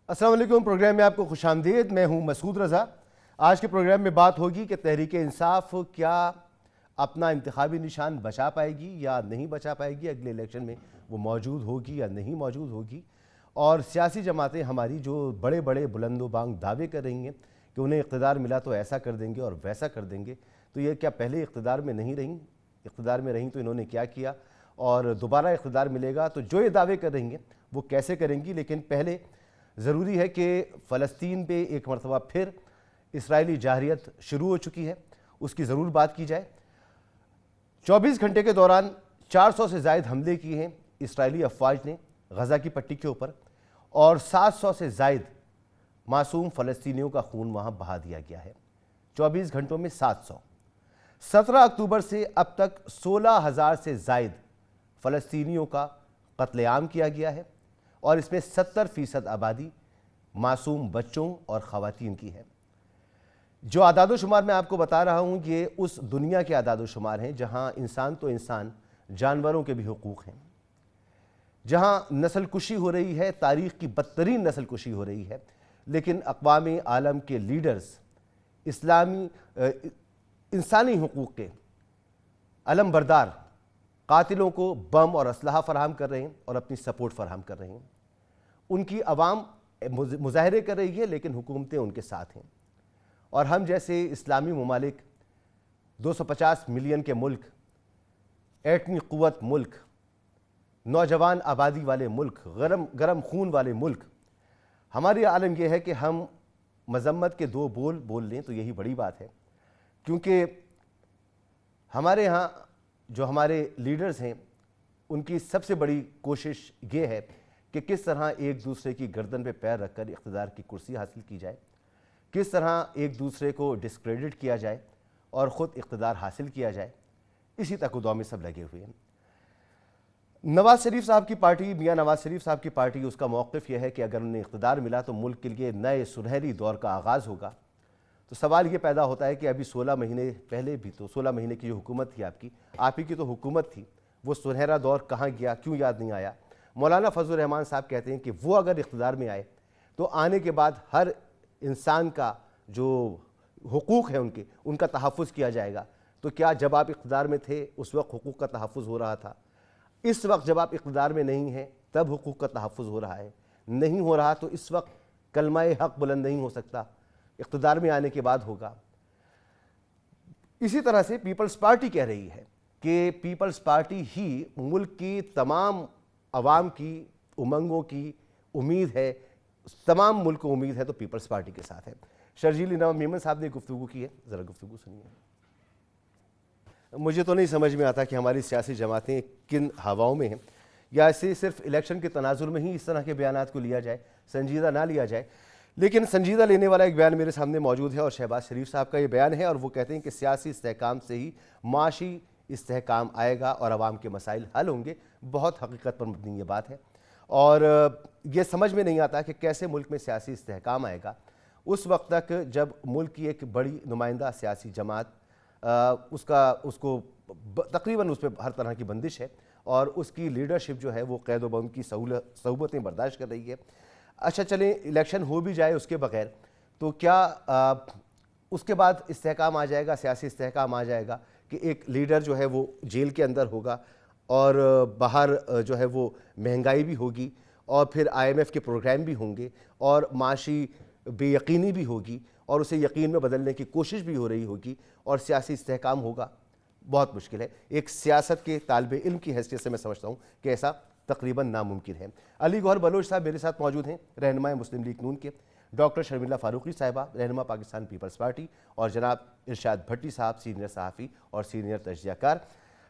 السلام علیکم، پروگرام میں آپ کو خوش آمدید۔ میں ہوں مسعود رضا۔ آج کے پروگرام میں بات ہوگی کہ تحریک انصاف کیا اپنا انتخابی نشان بچا پائے گی یا نہیں بچا پائے گی، اگلے الیکشن میں وہ موجود ہوگی یا نہیں موجود ہوگی، اور سیاسی جماعتیں ہماری جو بڑے بڑے بلند و بانگ دعوے کر رہی ہیں کہ انہیں اقتدار ملا تو ایسا کر دیں گے اور ویسا کر دیں گے، تو یہ کیا پہلے اقتدار میں نہیں رہیں؟ اقتدار میں رہیں تو انہوں نے کیا کیا، اور دوبارہ اقتدار ملے گا تو جو یہ دعوے کر رہی ہیں وہ کیسے کریں گی؟ لیکن پہلے ضروری ہے کہ فلسطین پہ ایک مرتبہ پھر اسرائیلی جارحیت شروع ہو چکی ہے، اس کی ضرور بات کی جائے۔ 24 گھنٹے کے دوران 400 سے زائد حملے کیے ہیں اسرائیلی افواج نے غزہ کی پٹی کے اوپر، اور 700 سے زائد معصوم فلسطینیوں کا خون وہاں بہا دیا گیا ہے۔ 24 گھنٹوں میں 700۔ 17 اکتوبر سے اب تک 16,000 سے زائد فلسطینیوں کا قتل عام کیا گیا ہے، اور اس میں 70% آبادی معصوم بچوں اور خواتین کی ہے۔ جو اعداد و شمار میں آپ کو بتا رہا ہوں یہ اس دنیا کے اعداد و شمار ہیں جہاں انسان تو انسان، جانوروں کے بھی حقوق ہیں، جہاں نسل کشی ہو رہی ہے، تاریخ کی بدترین نسل کشی ہو رہی ہے، لیکن اقوام عالم کے لیڈرز انسانی حقوق کے علم بردار قاتلوں کو بم اور اسلحہ فراہم کر رہے ہیں اور اپنی سپورٹ فراہم کر رہے ہیں۔ ان کی عوام مظاہرے کر رہی ہے لیکن حکومتیں ان کے ساتھ ہیں، اور ہم جیسے اسلامی ممالک، 250 ملین کے ملک، ایٹمی قوت ملک، نوجوان آبادی والے ملک، گرم خون والے ملک، ہماری عالم یہ ہے کہ ہم مذمت کے 2 بول بول لیں تو یہی بڑی بات ہے، کیونکہ ہمارے ہاں جو ہمارے لیڈرز ہیں ان کی سب سے بڑی کوشش یہ ہے کہ کس طرح ایک دوسرے کی گردن پہ پیر رکھ کر اقتدار کی کرسی حاصل کی جائے، کس طرح ایک دوسرے کو ڈسکریڈٹ کیا جائے اور خود اقتدار حاصل کیا جائے، اسی تک دو میں سب لگے ہوئے ہیں۔ نواز شریف صاحب کی پارٹی، میاں نواز شریف صاحب کی پارٹی، اس کا موقف یہ ہے کہ اگر انہیں اقتدار ملا تو ملک کے لیے نئے سنہری دور کا آغاز ہوگا۔ تو سوال یہ پیدا ہوتا ہے کہ ابھی 16 مہینے پہلے بھی تو 16 مہینے کی جو حکومت تھی آپ ہی کی تو حکومت تھی، وہ سنہرا دور کہاں گیا، کیوں یاد نہیں آیا؟ مولانا فضل الرحمان صاحب کہتے ہیں کہ وہ اگر اقتدار میں آئے تو آنے کے بعد ہر انسان کا جو حقوق ہیں ان کا تحفظ کیا جائے گا۔ تو کیا جب آپ اقتدار میں تھے اس وقت حقوق کا تحفظ ہو رہا تھا؟ اس وقت جب آپ اقتدار میں نہیں ہیں تب حقوق کا تحفظ ہو رہا ہے؟ نہیں ہو رہا تو اس وقت کلمہ حق بلند نہیں ہو سکتا، اقتدار میں آنے کے بعد ہوگا۔ اسی طرح سے پیپلز پارٹی کہہ رہی ہے کہ پیپلز پارٹی ہی ملک کی تمام عوام کی امنگوں کی امید ہے، تمام ملک کو امید ہے تو پیپلز پارٹی کے ساتھ ہے۔ شرجیل انعام میمن صاحب نے گفتگو کی ہے، ذرا گفتگو سنیے۔ مجھے تو نہیں سمجھ میں آتا کہ ہماری سیاسی جماعتیں کن ہواؤں میں ہیں، یا اسے صرف الیکشن کے تناظر میں ہی اس طرح کے بیانات کو لیا جائے، سنجیدہ نہ لیا جائے۔ لیکن سنجیدہ لینے والا ایک بیان میرے سامنے موجود ہے، اور شہباز شریف صاحب کا یہ بیان ہے، اور وہ کہتے ہیں کہ سیاسی استحکام سے ہی معاشی استحکام آئے گا اور عوام کے مسائل حل ہوں گے۔ بہت حقیقت پر مبنی یہ بات ہے، اور یہ سمجھ میں نہیں آتا کہ کیسے ملک میں سیاسی استحکام آئے گا اس وقت تک جب ملک کی ایک بڑی نمائندہ سیاسی جماعت اس کو تقریباً اس پہ ہر طرح کی بندش ہے، اور اس کی لیڈرشپ جو ہے وہ قید و بند کی صعوبتیں برداشت کر رہی ہے۔ اچھا چلیں الیکشن ہو بھی جائے اس کے بغیر تو کیا اس کے بعد استحکام آ جائے گا، سیاسی استحکام آ جائے گا کہ ایک لیڈر جو ہے وہ جیل کے اندر ہوگا، اور باہر جو ہے وہ مہنگائی بھی ہوگی، اور پھر IMF کے پروگرام بھی ہوں گے، اور معاشی بے یقینی بھی ہوگی، اور اسے یقین میں بدلنے کی کوشش بھی ہو رہی ہوگی، اور سیاسی استحکام ہوگا؟ بہت مشکل ہے۔ ایک سیاست کے طالب علم کی حیثیت سے میں سمجھتا ہوں کہ ایسا تقریباً ناممکن ہے۔ علی گوہر بلوچ صاحب میرے ساتھ موجود ہیں، رہنما مسلم لیگ نون کے، ڈاکٹر شرمیلا فاروقی صاحبہ، رہنما پاکستان پیپلز پارٹی، اور جناب ارشاد بھٹی صاحب، سینئر صحافی اور سینئر تجزیہ کار۔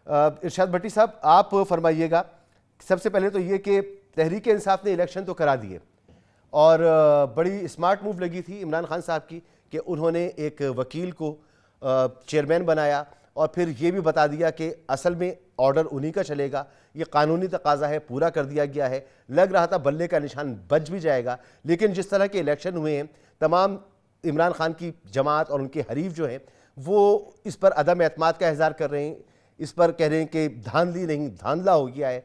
ارشاد بھٹی صاحب، آپ فرمائیے گا، سب سے پہلے تو یہ کہ تحریک انصاف نے الیکشن تو کرا دیے، اور بڑی اسمارٹ موو لگی تھی عمران خان صاحب کی کہ انہوں نے ایک وکیل کو چیئرمین بنایا، اور پھر یہ بھی بتا دیا کہ اصل میں آرڈر انہی کا چلے گا، یہ قانونی تقاضا ہے، پورا کر دیا گیا ہے۔ لگ رہا تھا بلے کا نشان بچ بھی جائے گا، لیکن جس طرح کے الیکشن ہوئے ہیں تمام عمران خان کی جماعت اور ان کے حریف جو ہیں وہ اس پر عدم اعتماد کا اظہار کر رہے ہیں، اس پر کہہ رہے ہیں کہ دھاندلی نہیں دھاندلا ہو گیا ہے۔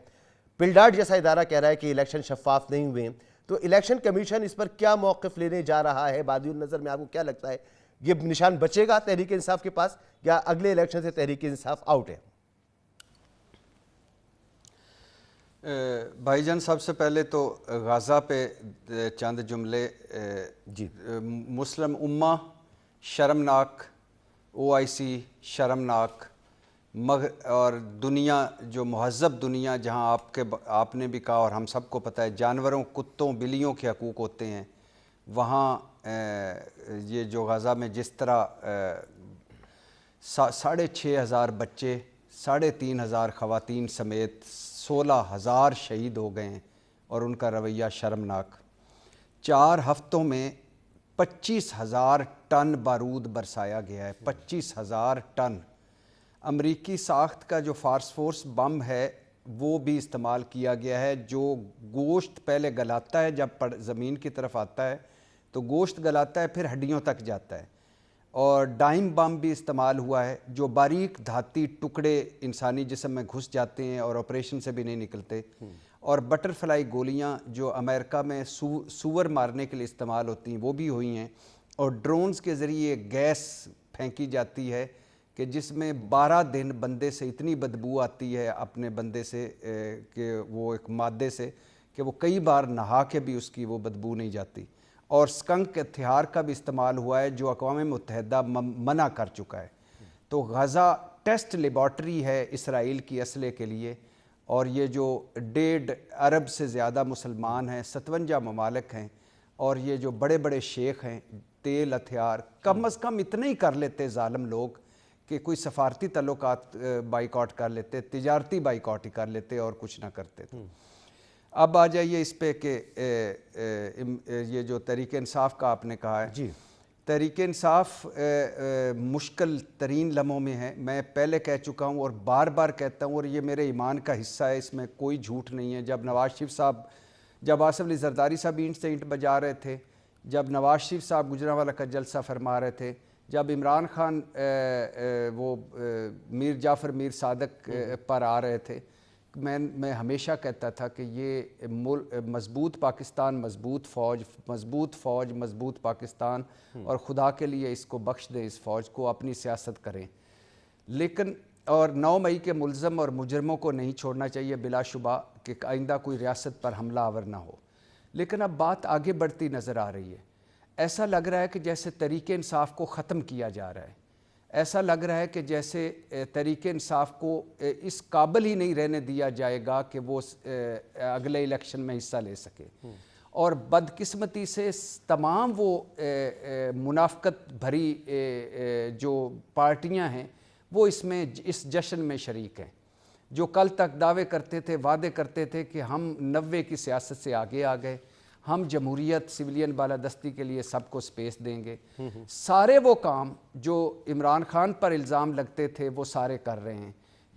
پلڈاٹ جیسا ادارہ کہہ رہا ہے کہ الیکشن شفاف نہیں ہوئے ہیں۔ تو الیکشن کمیشن اس پر کیا موقف لینے جا رہا ہے بادی النظر میں؟ آپ کو کیا لگتا ہے یہ نشان بچے گا تحریک انصاف کے پاس یا اگلے الیکشن سے تحریک انصاف آؤٹ ہے؟ بھائی جان سب سے پہلے تو غزہ پہ چند جملے. جی مسلم امہ شرمناک، OIC شرمناک، اور دنیا جو مہذب دنیا جہاں آپ نے بھی کہا اور ہم سب کو پتہ ہے جانوروں، کتوں، بلیوں کے حقوق ہوتے ہیں، وہاں یہ جو غزہ میں جس طرح 6,500 بچے، 3,500 خواتین سمیت 16,000 شہید ہو گئے ہیں اور ان کا رویہ شرمناک. 4 ہفتوں میں 25,000 ٹن بارود برسایا گیا ہے. 25,000 ٹن. امریکی ساخت کا جو فارس بم ہے وہ بھی استعمال کیا گیا ہے، جو گوشت پہلے گلاتا ہے، جب زمین کی طرف آتا ہے تو گوشت گلاتا ہے، پھر ہڈیوں تک جاتا ہے. اور ڈائم بم بھی استعمال ہوا ہے، جو باریک دھاتی ٹکڑے انسانی جسم میں گھس جاتے ہیں اور آپریشن سے بھی نہیں نکلتے. اور بٹر فلائی گولیاں جو امریکہ میں سور مارنے کے لیے استعمال ہوتی ہیں وہ بھی ہوئی ہیں. اور ڈرونز کے ذریعے گیس پھینکی جاتی ہے کہ جس میں 12 دن بندے سے اتنی بدبو آتی ہے اپنے بندے سے کہ وہ ایک مادے سے کہ وہ کئی بار نہا کے بھی اس کی وہ بدبو نہیں جاتی. اور سکنک ہتھیار کا بھی استعمال ہوا ہے جو اقوام متحدہ منع کر چکا ہے. تو غزہ ٹیسٹ لیبارٹری ہے اسرائیل کی اسلحے کے لیے. اور یہ جو 1.5 ارب سے زیادہ مسلمان ہیں، 57 ممالک ہیں، اور یہ جو بڑے بڑے شیخ ہیں، تیل ہتھیار کم از کم اتنے ہی کر لیتے ظالم لوگ کہ کوئی سفارتی تعلقات بائیکاٹ کر لیتے، تجارتی بائیکاٹ ہی کر لیتے اور کچھ نہ کرتے. اب آ جائیے اس پہ کہ یہ جو تحریک انصاف کا آپ نے کہا ہے. جی تحریک انصاف مشکل ترین لمحوں میں ہے. میں پہلے کہہ چکا ہوں اور بار بار کہتا ہوں، اور یہ میرے ایمان کا حصہ ہے، اس میں کوئی جھوٹ نہیں ہے. جب نواز شریف صاحب، جب آصف علی زرداری صاحب اینٹ سے اینٹ بجا رہے تھے، جب نواز شریف صاحب گجرانوالہ کا جلسہ فرما رہے تھے، جب عمران خان وہ میر جعفر میر صادق پر آ رہے تھے، میں ہمیشہ کہتا تھا کہ یہ مضبوط پاکستان، مضبوط فوج، مضبوط پاکستان، اور خدا کے لیے اس کو بخش دیں، اس فوج کو، اپنی سیاست کریں. لیکن اور 9 مئی کے ملزم اور مجرموں کو نہیں چھوڑنا چاہیے بلا شبہ کہ آئندہ کوئی ریاست پر حملہ آور نہ ہو. لیکن اب بات آگے بڑھتی نظر آ رہی ہے. ایسا لگ رہا ہے کہ جیسے تحریک انصاف کو ختم کیا جا رہا ہے. ایسا لگ رہا ہے کہ جیسے تحریک انصاف کو اس قابل ہی نہیں رہنے دیا جائے گا کہ وہ اگلے الیکشن میں حصہ لے سکے. اور بدقسمتی سے تمام وہ منافقت بھری جو پارٹیاں ہیں وہ اس جشن میں شریک ہیں، جو کل تک دعوے کرتے تھے، وعدے کرتے تھے کہ ہم 90 کی سیاست سے آگے آ گئے، ہم جمہوریت، سویلین بالادستی کے لیے سب کو سپیس دیں گے. سارے وہ کام جو عمران خان پر الزام لگتے تھے وہ سارے کر رہے ہیں.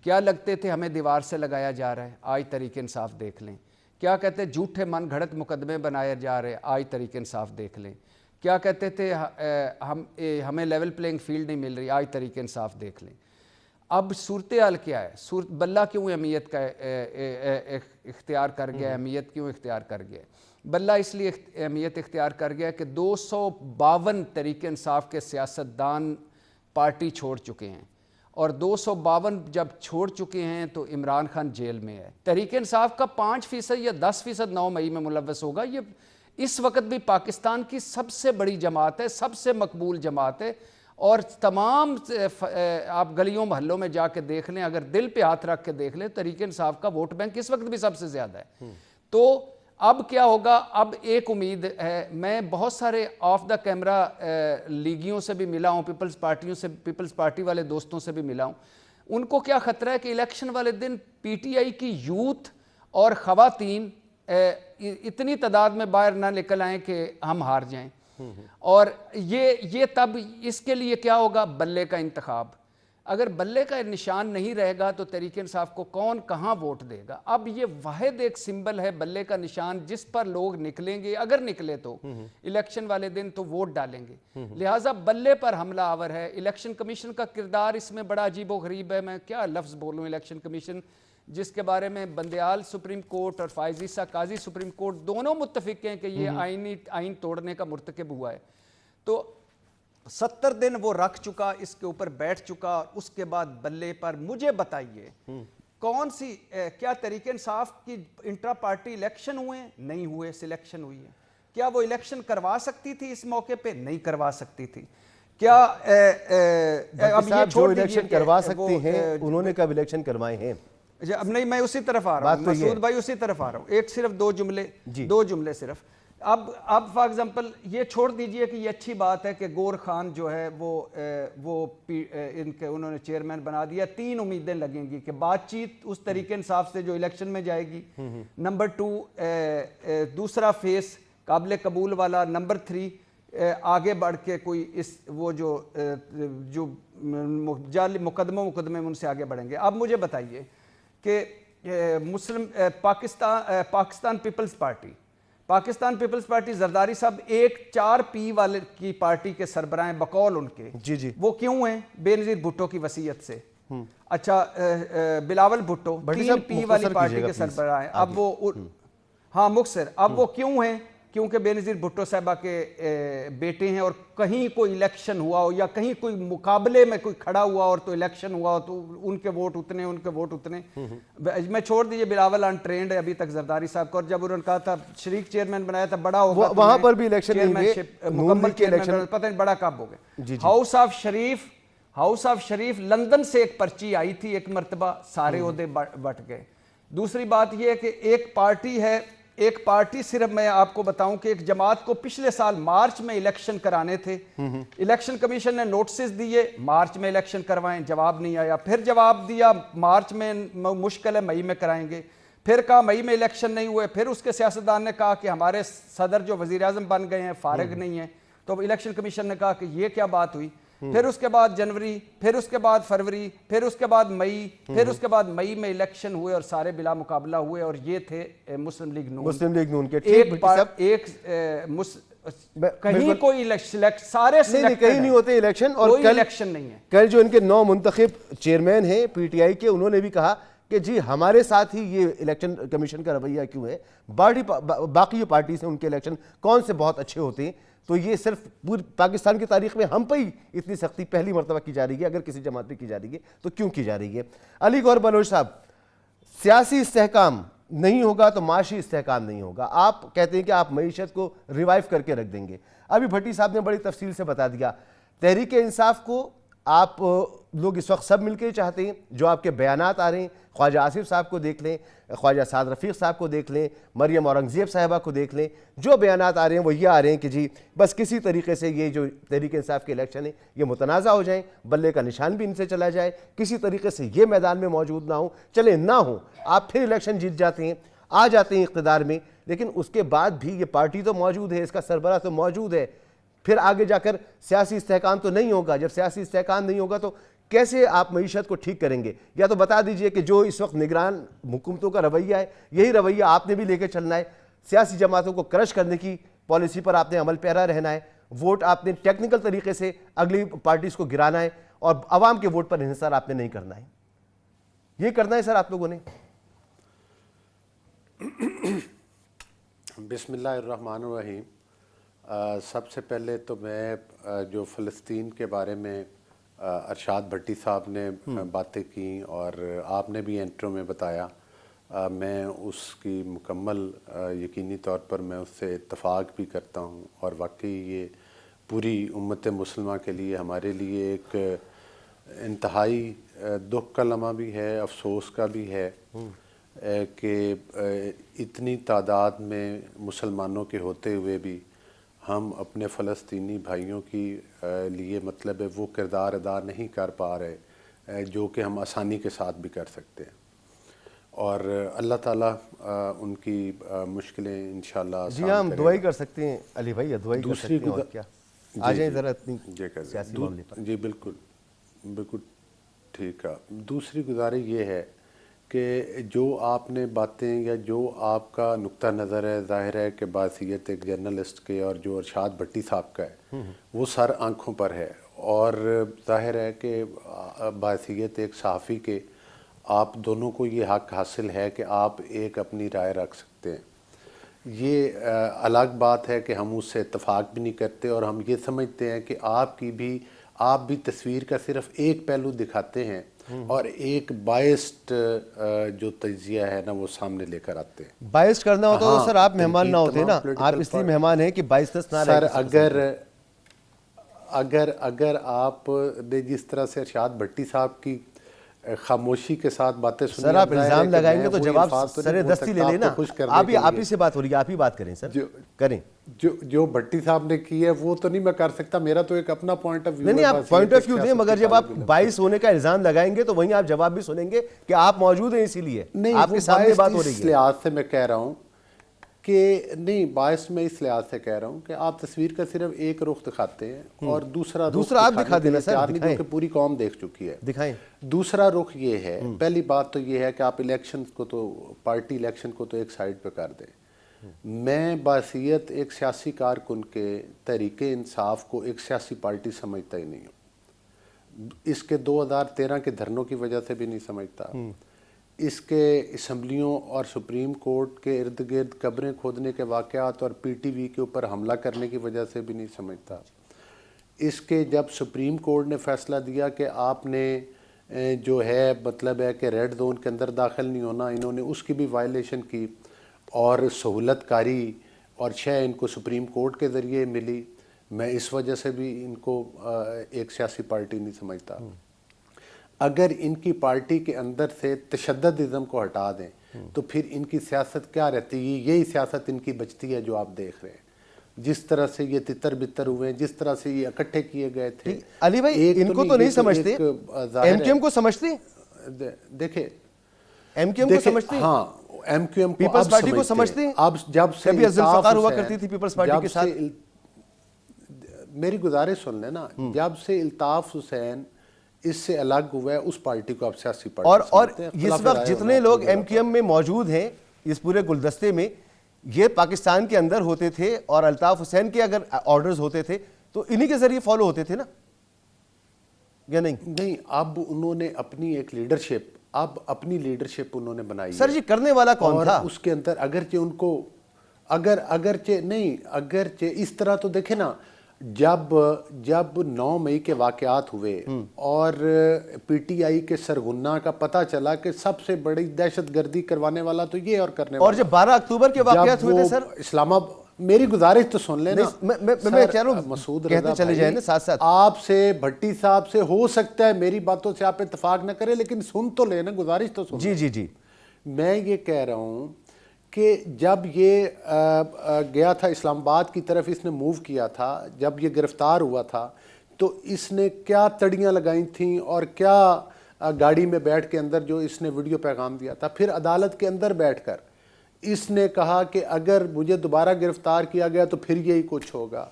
کیا لگتے تھے ہمیں دیوار سے لگایا جا رہا ہے، آج تحریک انصاف دیکھ لیں. کیا کہتے جھوٹے من گھڑت مقدمے بنائے جا رہے ہیں، آج تحریک انصاف دیکھ لیں. کیا کہتے تھے ہمیں لیول پلینگ فیلڈ نہیں مل رہی، آج تحریک انصاف دیکھ لیں. اب صورتحال کیا ہے؟ بلہ کیوں اہمیت کا اختیار کر گیا، اہمیت کیوں اختیار کر گیا؟ بلہ اس لیے اہمیت اختیار کر گیا کہ 252 تحریک انصاف کے سیاستدان پارٹی چھوڑ چکے ہیں، اور 252 جب چھوڑ چکے ہیں تو عمران خان جیل میں ہے. تحریک انصاف کا 5% یا 10% 9 مئی میں ملوث ہوگا. یہ اس وقت بھی پاکستان کی سب سے بڑی جماعت ہے، سب سے مقبول جماعت ہے. اور تمام آپ گلیوں محلوں میں جا کے دیکھ لیں، اگر دل پہ ہاتھ رکھ کے دیکھ لیں، تحریک انصاف کا ووٹ بینک اس وقت بھی سب سے زیادہ ہے. تو اب کیا ہوگا؟ اب ایک امید ہے، میں بہت سارے آف دا کیمرہ لیگیوں سے بھی ملا ہوں، پیپلز پارٹی والے دوستوں سے بھی ملا ہوں. ان کو کیا خطرہ ہے کہ الیکشن والے دن پی ٹی آئی کی یوتھ اور خواتین اتنی تعداد میں باہر نہ نکل آئیں کہ ہم ہار جائیں. اور یہ تب اس کے لیے کیا ہوگا؟ بلے کا انتخاب. اگر بلے کا نشان نہیں رہے گا تو تحریک انصاف کو کون کہاں ووٹ دے گا؟ اب یہ واحد ایک سمبل ہے بلے کا نشان جس پر لوگ نکلیں گے، اگر نکلے تو الیکشن والے دن تو ووٹ ڈالیں گے. لہٰذا بلے پر حملہ آور ہے. الیکشن کمیشن کا کردار اس میں بڑا عجیب و غریب ہے. میں کیا لفظ بولوں، الیکشن کمیشن جس کے بارے میں بندیال سپریم کورٹ اور فائز عیسیٰ قاضی سپریم کورٹ دونوں متفق ہیں کہ یہ آئین توڑنے کا مرتکب ہوا ہے. تو 70 دن وہ رکھ چکا, اس کے اوپر بیٹھ چکا, اور اس کے بعد بلے پر مجھے بتائیے کون سی کیا تحریک انصاف کی انٹرا پارٹی الیکشن ہوئے ہیں؟ نہیں ہوئے. سلیکشن ہوئی ہے. کیا وہ الیکشن کروا سکتی تھی اس موقع پہ؟ نہیں کروا سکتی تھی. کیا اب یہ جو الیکشن کروا سکتے ہیں انہوں نے کب الیکشن کروائے ہیں؟ اب نہیں, میں اسی طرف آ رہا ہوں مسعود بھائی, اسی طرف آ رہا ہوں. ایک صرف دو جملے صرف. اب فار ایگزامپل یہ چھوڑ دیجئے کہ یہ اچھی بات ہے کہ گور خان جو ہے وہ انہوں نے چیئرمین بنا دیا. 3 امیدیں لگیں گی کہ بات چیت اس طریقے انصاف سے جو الیکشن میں جائے گی. نمبر 2 دوسرا فیس قابل قبول والا. نمبر 3 آگے بڑھ کے کوئی وہ جو مقدمے ان سے آگے بڑھیں گے. اب مجھے بتائیے کہ پاکستان پیپلز پارٹی زرداری صاحب 4P والے کی پارٹی کے سربراہ ہیں بقول ان کے. جی وہ کیوں ہیں؟ بے نظیر بھٹو کی وصیت سے. اچھا, بلاول بھٹو 3P والی پارٹی کے سربراہ ہیں. اب وہ ہاں مختصر, اب وہ کیوں ہیں؟ کیونکہ بے نظیر بھٹو صاحبہ کے بیٹے ہیں, اور کہیں کوئی الیکشن ہوا ہو یا کہیں کوئی مقابلے میں کوئی کھڑا ہوا اور تو الیکشن ہوا ہو تو ان کے ووٹ اتنے. میں چھوڑ دیجئے بلاول ان ٹرینڈ ہے ابھی تک زرداری صاحب کو, اور جب انہوں نے کہا تھا شریک چیئرمین بنایا تھا بڑا ہوگا وہاں پر بھی الیکشن نہیں ہوئے, مکمل چیئرمین پتہ نہیں بڑا کب ہوگا. ہاؤس آف شریف لندن سے ایک پرچی آئی تھی ایک مرتبہ, سارے عہدے بٹ گئے. دوسری بات یہ ہے کہ ایک پارٹی صرف میں آپ کو بتاؤں کہ ایک جماعت کو پچھلے سال مارچ میں الیکشن کرانے تھے. الیکشن کمیشن نے نوٹسز دیے مارچ میں الیکشن کروائیں, جواب نہیں آیا. پھر جواب دیا مارچ میں مشکل ہے, مئی میں کرائیں گے. پھر کہا مئی میں الیکشن نہیں ہوئے. پھر اس کے سیاستدان نے کہا کہ ہمارے صدر جو وزیر اعظم بن گئے ہیں فارغ نہیں ہیں. تو الیکشن کمیشن نے کہا کہ یہ کیا بات ہوئی. پھر اس کے بعد جنوری, پھر اس کے بعد فروری, پھر اس کے بعد مئی, پھر اس کے بعد مئی میں الیکشن ہوئے اور سارے بلا مقابلہ ہوئے, اور یہ تھے مسلم لیگ نون کے. کہیں کوئی سارے کہیں نہیں ہوتے الیکشن, اور کوئی الیکشن نہیں ہے. کل جو ان کے 9 منتخب چیئرمین ہیں PTI کے, انہوں نے بھی کہا کہ جی ہمارے ساتھ ہی یہ الیکشن کمیشن کا رویہ کیوں ہے, باقی جو پارٹیز ہیں ان کے الیکشن کون سے بہت اچھے ہوتے ہیں. تو یہ صرف پوری پاکستان کی تاریخ میں ہم پہ ہی اتنی سختی پہلی مرتبہ کی جا رہی ہے. اگر کسی جماعت پہ کی جا رہی ہے تو کیوں کی جا رہی ہے؟ علی گور بلوچ صاحب, سیاسی استحکام نہیں ہوگا تو معاشی استحکام نہیں ہوگا. آپ کہتے ہیں کہ آپ معیشت کو ریوائیو کر کے رکھ دیں گے. ابھی بھٹی صاحب نے بڑی تفصیل سے بتا دیا. تحریک انصاف کو آپ لوگ اس وقت سب مل کے چاہتے ہیں. جو آپ کے بیانات آ رہے ہیں, خواجہ آصف صاحب کو دیکھ لیں, خواجہ سعد رفیق صاحب کو دیکھ لیں, مریم اورنگزیب صاحبہ کو دیکھ لیں, جو بیانات آ رہے ہیں وہ یہ آ رہے ہیں کہ جی بس کسی طریقے سے یہ جو تحریک انصاف کے الیکشن ہیں یہ متنازع ہو جائیں, بلے کا نشان بھی ان سے چلا جائے, کسی طریقے سے یہ میدان میں موجود نہ ہوں. چلے نہ ہوں, آپ پھر الیکشن جیت جاتے ہیں, آ جاتے ہیں اقتدار میں, لیکن اس کے بعد بھی یہ پارٹی تو موجود ہے, اس کا سربراہ تو موجود ہے. پھر آگے جا کر سیاسی استحکام تو نہیں ہوگا. جب سیاسی استحکام نہیں ہوگا تو کیسے آپ معیشت کو ٹھیک کریں گے؟ یا تو بتا دیجئے کہ جو اس وقت نگران حکومتوں کا رویہ ہے یہی رویہ آپ نے بھی لے کے چلنا ہے. سیاسی جماعتوں کو کرش کرنے کی پالیسی پر آپ نے عمل پیرا رہنا ہے. ووٹ آپ نے ٹیکنیکل طریقے سے اگلی پارٹیز کو گرانا ہے, اور عوام کے ووٹ پر انحصار آپ نے نہیں کرنا ہے. یہ کرنا ہے سر آپ لوگوں نے. بسم اللہ الرحمن الرحیم. سب سے پہلے تو میں جو فلسطین کے بارے میں ارشاد بھٹی صاحب نے باتیں کی اور آپ نے بھی انٹرو میں بتایا, میں اس کی مکمل یقینی طور پر میں اس سے اتفاق بھی کرتا ہوں. اور واقعی یہ پوری امت مسلمہ کے لیے ہمارے لیے ایک انتہائی دکھ کا لمحہ بھی ہے, افسوس کا بھی ہے کہ اتنی تعداد میں مسلمانوں کے ہوتے ہوئے بھی ہم اپنے فلسطینی بھائیوں کی لیے مطلب ہے وہ کردار ادا نہیں کر پا رہے جو کہ ہم آسانی کے ساتھ بھی کر سکتے ہیں. اور اللہ تعالیٰ ان کی مشکلیں انشاءاللہ آسان جی ہم دعائی کر سکتے ہیں علی بھائی, دعائی کر سکتے ہیں. اور کیا آ جائیں ذرا اتنی سیاسی معاملے پر. جی بالکل ٹھیک ہے. دوسری گزارش یہ ہے کہ جو آپ نے باتیں یا جو آپ کا نقطہ نظر ہے, ظاہر ہے کہ بحیثیت ایک جرنلسٹ کے اور جو ارشاد بھٹی صاحب کا ہے وہ سر آنکھوں پر ہے, اور ظاہر ہے کہ بحیثیت ایک صحافی کے آپ دونوں کو یہ حق حاصل ہے کہ آپ ایک اپنی رائے رکھ سکتے ہیں. یہ الگ بات ہے کہ ہم اس سے اتفاق بھی نہیں کرتے اور ہم یہ سمجھتے ہیں کہ آپ بھی تصویر کا صرف ایک پہلو دکھاتے ہیں اور ایک بائسڈ جو تجزیہ ہے نا وہ سامنے لے کر آتے ہیں. بائسڈ کرنا ہوتا تو سر آپ مہمان نہ ہوتے نا, آپ اس لیے مہمان ہیں کہ بائسنس نہ رہے. سر اگر آپ نے جس طرح سے ارشاد بھٹی صاحب کی خاموشی کے ساتھ باتیں سنی, سر آپ الزام لگائیں گے تو جواب سر دستی لے لینا. آپ ہی سے بات ہو رہی ہے, آپ ہی بات کریں سر, کریں. جو بھٹی صاحب نے کی ہے وہ تو نہیں میں کر سکتا, میرا تو ایک اپنا پوائنٹ آف ویو ہے. نہیں آپ پوائنٹ آف ویو دیں, مگر جب آپ باعث ہونے کا الزام لگائیں گے تو وہیں آپ جواب بھی سنیں گے کہ آپ موجود ہیں, اسی لیے آپ کے سامنے بات ہو رہی ہے. اس لحاظ سے میں کہہ رہا ہوں کہ نہیں, باعث میں اس لحاظ سے کہہ رہا ہوں کہ آپ تصویر کا صرف ایک رخ دکھاتے ہیں اور دوسرا آپ دکھا دینا سر, جو کہ پوری قوم دیکھ چکی ہے. دکھائیں. دوسرا رخ یہ ہے, پہلی بات تو یہ ہے کہ آپ الیکشن کو تو پارٹی الیکشن کو تو ایک سائیڈ پہ کر دیں. میں بحیثیت ایک سیاسی کارکن کے تحریک انصاف کو ایک سیاسی پارٹی سمجھتا ہی نہیں ہوں. اس کے 2013 کے دھرنوں کی وجہ سے بھی نہیں سمجھتا, اس کے اسمبلیوں اور سپریم کورٹ کے ارد گرد قبریں کھودنے کے واقعات اور پی ٹی وی کے اوپر حملہ کرنے کی وجہ سے بھی نہیں سمجھتا. اس کے جب سپریم کورٹ نے فیصلہ دیا کہ آپ نے جو ہے مطلب ہے کہ ریڈ زون کے اندر داخل نہیں ہونا, انہوں نے اس کی بھی وائلیشن کی اور سہولت کاری اور شے ان کو سپریم کورٹ کے ذریعے ملی. میں اس وجہ سے بھی ان کو ایک سیاسی پارٹی نہیں سمجھتا. اگر ان کی پارٹی کے اندر سے تشددازم کو ہٹا دیں تو پھر ان کی سیاست کیا رہتی ہے؟ یہی سیاست ان کی بچتی ہے جو آپ دیکھ رہے ہیں. جس طرح سے یہ تتر بتر ہوئے ہیں, جس طرح سے یہ اکٹھے کیے گئے تھے. علی بھائی ان کو تو نہیں سمجھتے, ایم کیو ایم کو سمجھتے ہیں, دیکھیں ایم کیو ایم کو سمجھتے ہیں, ہاں M Q M Peoples Party کو سمجھتے ہیں. اب جب سے کبھی افضل فقار ہوا کرتی تھی پیپلز پارٹی کے ساتھ. میری گزارش سن لینا, جب سے الطاف حسین اس سے الگ ہوا ہے اس پارٹی کو آپ سیاسی پارٹی اور اس وقت جتنے لوگ ایم کیو ایم میں موجود ہیں اس پورے گلدستے میں, یہ پاکستان کے اندر ہوتے تھے اور الطاف حسین کے اگر آرڈرز ہوتے تھے تو انہی کے ذریعے فالو ہوتے تھے نا, یا نہیں؟ نہیں, اب انہوں نے اپنی ایک لیڈرشپ, اب اپنی لیڈرشپ انہوں نے بنائی. سر یہ کرنے والا کون تھا اس کے اندر؟ اگرچہ ان کو اگرچہ اس طرح تو دیکھیں نا, جب 9 مئی کے واقعات ہوئے اور پی ٹی آئی کے سرغنہ کا پتہ چلا کہ سب سے بڑی دہشت گردی کروانے والا تو یہ اور کرنے والا, اور جب 12 اکتوبر کے واقعات ہوئے تھے سر اسلام آباد, میری گزارش تو سن لینا. میں کہہ رہا ہوں مسعود کہتے چلے جائیں نا ساتھ ساتھ. آپ سے بھٹی صاحب سے ہو سکتا ہے میری باتوں سے آپ اتفاق نہ کریں, لیکن سن تو لینا, گزارش تو سن. جی میں یہ کہہ رہا ہوں کہ جب یہ گیا تھا اسلام آباد کی طرف, اس نے موو کیا تھا, جب یہ گرفتار ہوا تھا تو اس نے کیا تڑیاں لگائیں تھیں اور کیا گاڑی میں بیٹھ کے اندر جو اس نے ویڈیو پیغام دیا تھا. پھر عدالت کے اندر بیٹھ کر اس نے کہا کہ اگر مجھے دوبارہ گرفتار کیا گیا تو پھر یہی کچھ ہوگا.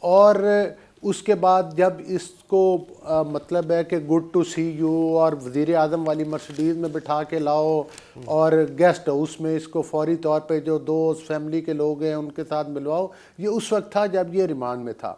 اور اس کے بعد جب اس کو مطلب ہے کہ گڈ ٹو سی یو اور وزیر اعظم والی مرسڈیز میں بٹھا کے لاؤ اور گیسٹ ہاؤس میں اس کو فوری طور پہ جو دوست فیملی کے لوگ ہیں ان کے ساتھ ملواؤ, یہ اس وقت تھا جب یہ ریمانڈ میں تھا.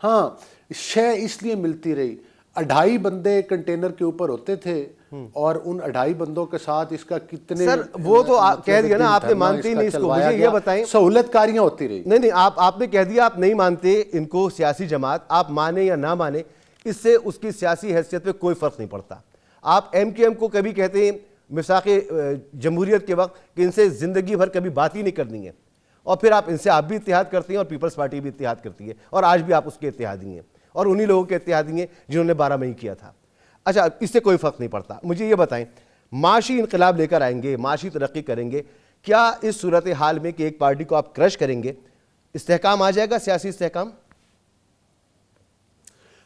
ہاں, شے اس لیے ملتی رہی, 2.5 بندے کنٹینر کے اوپر ہوتے تھے اور ان 2.5 بندوں کے ساتھ اس کا کتنے, سر وہ تو کہہ دیا نا آپ نے مانتے ہی نہیں اس کو. مجھے یہ بتائیں, سہولت کاریاں ہوتی رہی. نہیں آپ نے کہہ دیا آپ نہیں مانتے ان کو سیاسی جماعت, آپ مانیں یا نہ مانیں اس سے اس کی سیاسی حیثیت پہ کوئی فرق نہیں پڑتا. آپ ایم کیو ایم کو کبھی کہتے ہیں میثاق جمہوریت کے وقت کہ ان سے زندگی بھر کبھی بات ہی نہیں کرنی ہے, اور پھر آپ ان سے آپ بھی اتحاد کرتے ہیں اور پیپلز پارٹی بھی اتحاد کرتی ہے, اور آج بھی آپ اس کے اتحادی ہیں اور انہی لوگوں کے اتحادی ہیں جنہوں نے 12 مئی کیا تھا. اچھا, اس سے کوئی فرق نہیں پڑتا. مجھے یہ بتائیں, معاشی انقلاب لے کر آئیں گے, معاشی ترقی کریں گے, کیا اس صورتحال میں کہ ایک پارٹی کو آپ کرش کریں گے استحکام آ جائے گا, سیاسی استحکام؟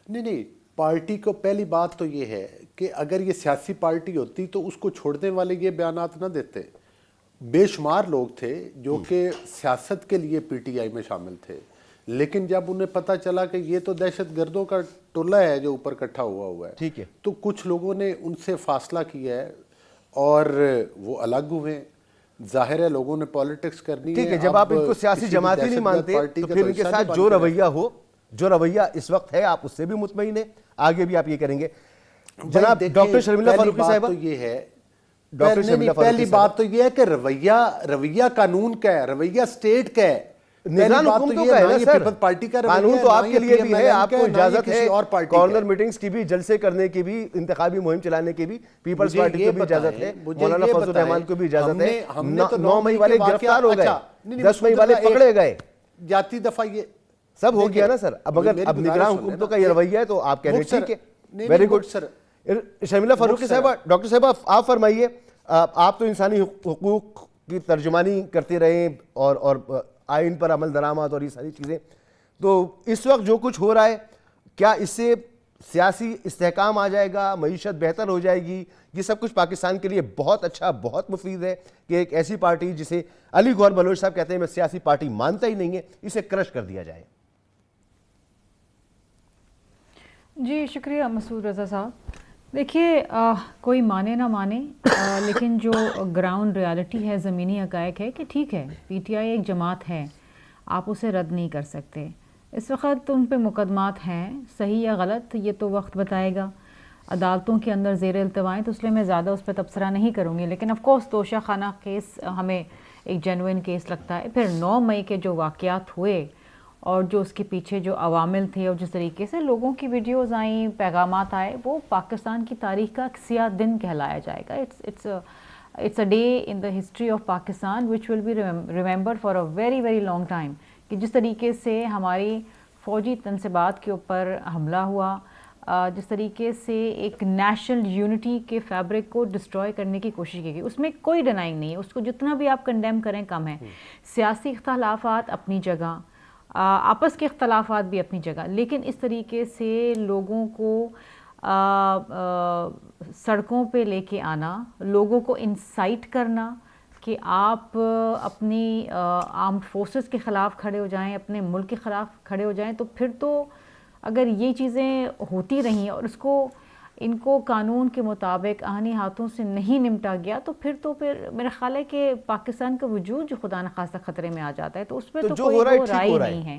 نہیں, پارٹی کو پہلی بات تو یہ ہے کہ اگر یہ سیاسی پارٹی ہوتی تو اس کو چھوڑنے والے یہ بیانات نہ دیتے. بے شمار لوگ تھے جو کہ سیاست کے لیے پی ٹی آئی میں شامل تھے, لیکن جب انہیں پتہ چلا کہ یہ تو دہشت گردوں کا ٹولہ ہے جو اوپر اکٹھا ہوا ہے, ٹھیک ہے, تو کچھ لوگوں نے ان سے فاصلہ کیا ہے اور وہ الگ ہوئے. ظاہر ہے لوگوں نے پالیٹکس کرنی ہے. ٹھیک ہے, جب آپ ان کو سیاسی جماعت ہی نہیں مانتے تو پھر ان کے ساتھ جو رویہ اس وقت ہے آپ اس سے بھی مطمئن ہیں, آگے بھی آپ یہ کریں گے. جناب ڈاکٹر شرمیلا فاروقی صاحبہ, تو یہ ہے ڈاکٹر شمیلہ فاروقی پہلی بات تو یہ ہے کہ رویہ قانون کا ہے, رویہ اسٹیٹ کا ہے, نظام حکومتوں کا ہے نا سر. پارٹی کا قانون تو آپ کے لیے بھی ہے, آپ کو اجازت ہے کارنر ہے. میٹنگز کی بھی, جلسے کرنے کی بھی, انتخابی مہم چلانے کی بھی پیپلز پارٹی کو بھی اجازت ہے, مولانا فضل الرحمان کو بھی اجازت ہے. 9 مئی والے گرفتار ہو گئے, 10 مئی والے پکڑے گئے, جاتی دفعہ یہ سب ہو گیا نا سر. اب اگر اب نگراں حکومتوں کا یہ رویہ ہے تو آپ کہہ رہے ہیں ٹھیک ہے, ویری گڈ سر. شمیلہ فاروقی صاحبہ, ڈاکٹر صاحبہ آپ فرمائیے, آپ تو انسانی حقوق کی ترجمانی کرتے رہے اور آئین پر عمل درآمد اور یہ ساری چیزیں, تو اس وقت جو کچھ ہو رہا ہے کیا اس سے سیاسی استحکام آ جائے گا, معیشت بہتر ہو جائے گی؟ یہ سب کچھ پاکستان کے لیے بہت اچھا, بہت مفید ہے کہ ایک ایسی پارٹی جسے علی گوہر بلوچ صاحب کہتے ہیں میں سیاسی پارٹی مانتا ہی نہیں ہے, اسے کرش کر دیا جائے. جی شکریہ مسعود رضا صاحب. دیکھیے کوئی مانے نہ مانے لیکن جو گراؤنڈ ریالٹی ہے, زمینی حقائق ہے کہ ٹھیک ہے پی ٹی آئی ایک جماعت ہے, آپ اسے رد نہیں کر سکتے. اس وقت ان پہ مقدمات ہیں, صحیح یا غلط یہ تو وقت بتائے گا. عدالتوں کے اندر زیر التواء ہیں, تو اس لیے میں زیادہ اس پہ تبصرہ نہیں کروں گی, لیکن آف کورس توشہ خانہ کیس ہمیں ایک جینوئن کیس لگتا ہے. پھر 9 مئی کے جو واقعات ہوئے اور جو اس کے پیچھے جو عوامل تھے اور جس طریقے سے لوگوں کی ویڈیوز آئیں, پیغامات آئے, وہ پاکستان کی تاریخ کا ایک سیاہ دن کہلایا جائے گا. It's a day in the history of Pakistan which will be remembered for a very very long time. کہ جس طریقے سے ہماری فوجی تنصیبات کے اوپر حملہ ہوا, جس طریقے سے ایک نیشنل یونٹی کے فیبرک کو ڈسٹروائے کرنے کی کوشش کی گئی, اس میں کوئی ڈینائنگ نہیں ہے. اس کو جتنا بھی آپ کنڈیم کریں کم ہے. سیاسی اختلافات اپنی جگہ, آپس کے اختلافات بھی اپنی جگہ, لیکن اس طریقے سے لوگوں کو سڑکوں پہ لے کے آنا, لوگوں کو انسائٹ کرنا کہ آپ اپنی آرمڈ فورسز کے خلاف کھڑے ہو جائیں, اپنے ملک کے خلاف کھڑے ہو جائیں, تو پھر تو اگر یہ چیزیں ہوتی رہیں اور ان کو قانون کے مطابق آہنی ہاتھوں سے نہیں نمٹا گیا, تو پھر میرا خیال ہے کہ پاکستان کا وجود جو خدا نخواستہ خطرے میں آ جاتا ہے. تو اس پہ تو کوئی رائے نہیں ہے.